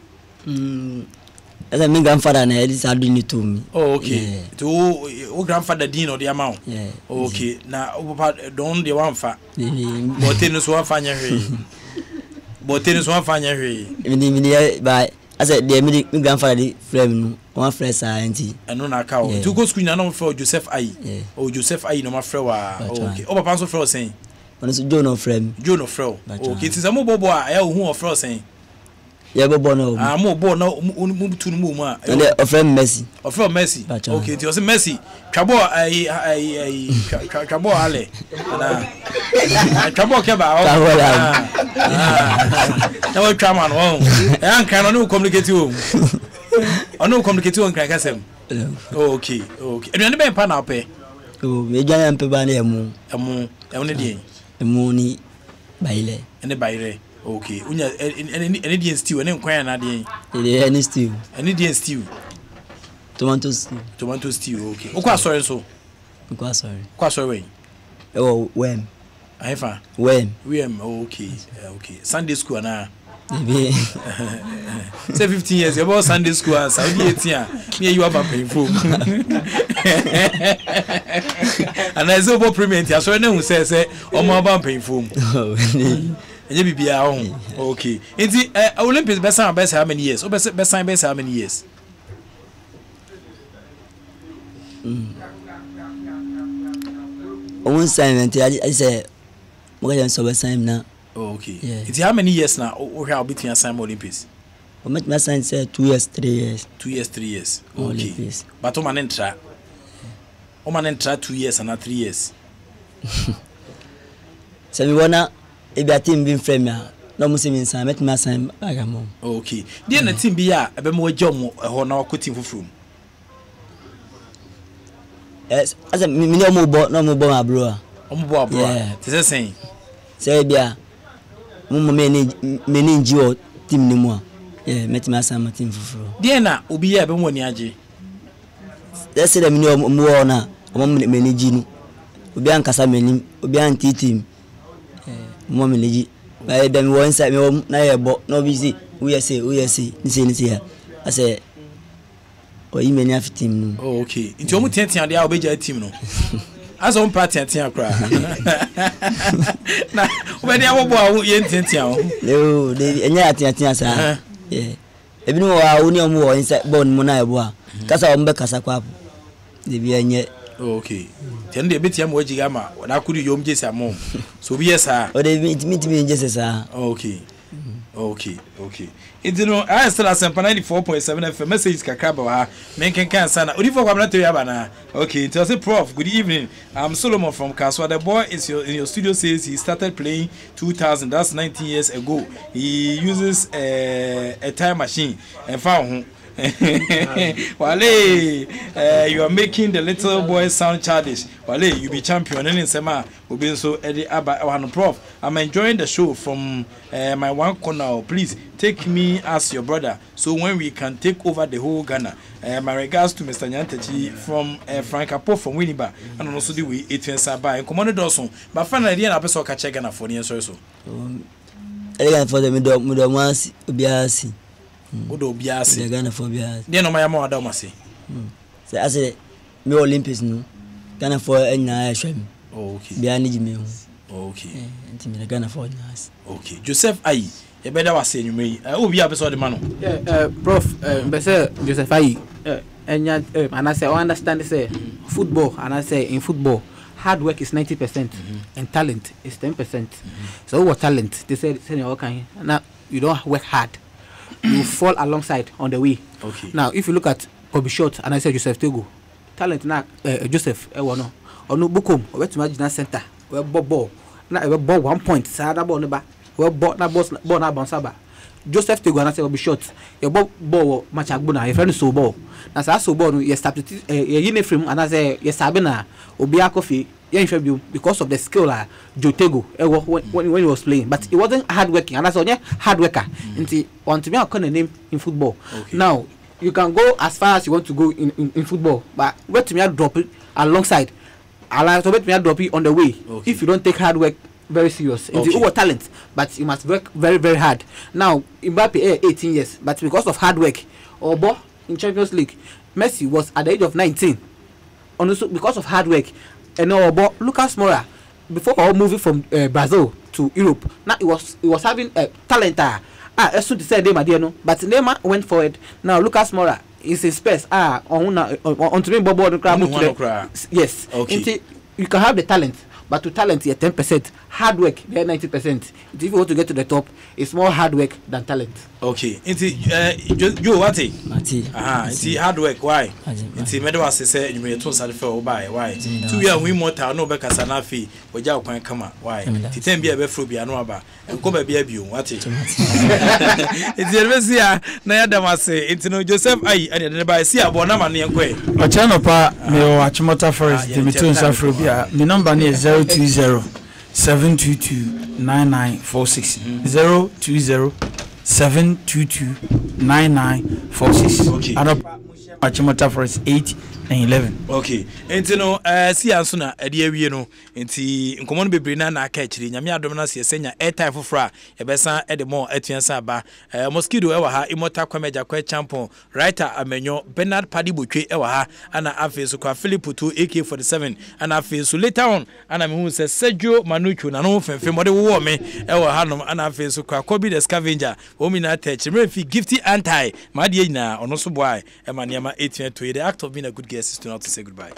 as my grandfather na this adu ni to me okay to o grandfather din or the amount okay na o papa don the one fa bote no so afanya hwe me by as I the me grandfather the frame no one friend science eno na ka o to go school na no for Joseph Ayi o Joseph Ayi no ma frɛ wa okay o papa so frɛ o sen ono so John of frame okay ti samo bobo a ya hu o frɛ o sen ya bobo no mo bo na mu tu no mu a o frame Messi okay ti o se Messi twabo twabo ale na twabo ke ba o na o twama no e an kan no communicate o ono communicate on kan kasem okay enu be pa na pe me jana mpe ba na emu ne die emu ni baile ene baire okay unya ene die stew ene nkwan na die ene stew ene die stew tomato stew okay okwa sorry so kwa sorry we Ahefa. When? Okay. Okay. Sunday school na. Maybe. Say 15 years about Sunday school and Saudi 18. Me you have a painful. And I say about premium. I saw no say o mo ba painful. Enye bibia ho. Okay. Enti Olympics best how many years? Best how many years? One sign I say what can so sign now. Okay. Yeah. It's how many years now? Or how between Asempa Olympics? I met my son say 2 years, 3 years. 2 years, 3 years. Okay. Olympics. But Oman entra 2 years and not 3 years. So we wanna if a team being frame ya. No musim sign met my son agamo. Okay. The team be ya ebe mo job mo ho na ko team fufuru. Yes, as a me no mo bo my bro. Omo bo abro. Te say say bia mo me jiwo team ni mo. Yeah, met my son team fufuru. The na obi ya ebe mo ni age. Let's say them no mo na o me ni ji no. Obi an kasa menim, obi an team. Mo me ni by them one side me na ye bo no be see we say ni say I say o yi many of team no. Okay. Nti o mu tenten ade a obeja team no. As on part tenten akra. Na obedi abobo a ye tenten a. No, they enya tenten sa. Yeah. Ebi no wa oni o mu wo inside ball mu na ye bo a. Kasa o mbe kasa kwa. They be enye. Okay. Then they bet him wajiga ma. Na kudu yom jesi amom. So be yes ah. O they meet me jesi sa. Okay. Okay. You know, I still Asempa 94.7 FM message kakaba ha. Men kan sana. Odi for kwabna to yaba na. Okay, it was a prof. Good evening. I'm Solomon from Kaswa. The boy is in your studio says he started playing 2000. That's 19 years ago. He uses a time machine and found Wale, you are making the little boy sound childish. Wale, you be champion. And in Sema, we've been so Eddie Abba Prof. I'm enjoying the show from my one corner. Please take me as your brother, so when we can take over the whole Ghana. My regards to Mr. Nyantechi from Frank Apo from Winneba, and also the way it went by and Commander Dawson. But finally, I episode catch Ghana for the answer. So, elegant for the middle ones, Biasi. Odo biasi. The Ghana for biasi. They no my mama adamasi. So I say me Olympics no. Ghana for enya ehwem. Okay. Biani jime ho. Okay. Enti me Ghana for enya. Okay. Joseph Ayi. E better was enwumre. Obi episode the man. Yeah, Prof, be say Joseph Ayi. Enya and I say I understand say football and I say in football hard work is 90% and talent is 10%. So what talent? They say okay. Now you don't work hard. You fall alongside on the way. Okay. Now, if you look at Bobby Short and I say Joseph Tego, talent na Joseph no. Onu bukum, we to imagine center. We ball. Na we ball 1 point. Sa that ball no ba. We ball na bounce ba. Joseph Tego and I say Bobby Short. You ball match agbona. Your friend so ball. Na sa so ball no you substitute uniform and I say you sabe na obi akofi. Because of the skill Joe Tego when he was playing, but he wasn't hard working, and that's only hard worker. And want to be a kind of name in football. Okay. Now you can go as far as you want to go in football, but wait to me drop it alongside. Allow to wait me drop it on the way. Okay. If you don't take hard work very serious, it's over talent, but you must work very very hard. Now Mbappe 18 years, but because of hard work, Obo in Champions League, Messi was at the age of 19, and also because of hard work. And but Lucas Moura, before moving from Brazil to Europe, now he was having talent. As soon to say Neymar, but Neymar went forward. Now Lucas Moura is in space. On to me, Bobo. Yes. Okay. You can have the talent, but to talent, you're 10%. Hard work, they're 90%. If you want to get to the top, it's more hard work than talent. Okay. You what? Mati. It's hard work. Why? It's medal say you may toss for buy. Why? 2 years we more town no better sanafi. Oja kwan kama. Why? It's be a befru bi anu aba. Enko be abi what? It's Elvesia na ya damase. It's no Joseph Ayi and the by see abona man yenkwe. Ochano pa me o Achimota Forest the Mitun Safro bia. The number is 020-722-9946 020-722-9946. Okay. Achimota Forest 8 and 11. Okay. Enti no si anso na ade awie no enti nkomo no bebre na aka akiri nyame adom na se senya airtime fofora ebesa ede mo atuansa ba mosquito ewa ha immortal kwameja kwa champion writer amenyo Bernard Paddy Botwe ewa ha ana afeso kwa Philip 2 AK47 ana afeso later on ana me hu se Sergio Manucho na no femfe mode wo me ewa ha no ana afeso kwa Kobe the Scavenger omina touch refi gifty anti madie nyina ono so boy e maniama 18 the act of being a good guest is to not to say goodbye.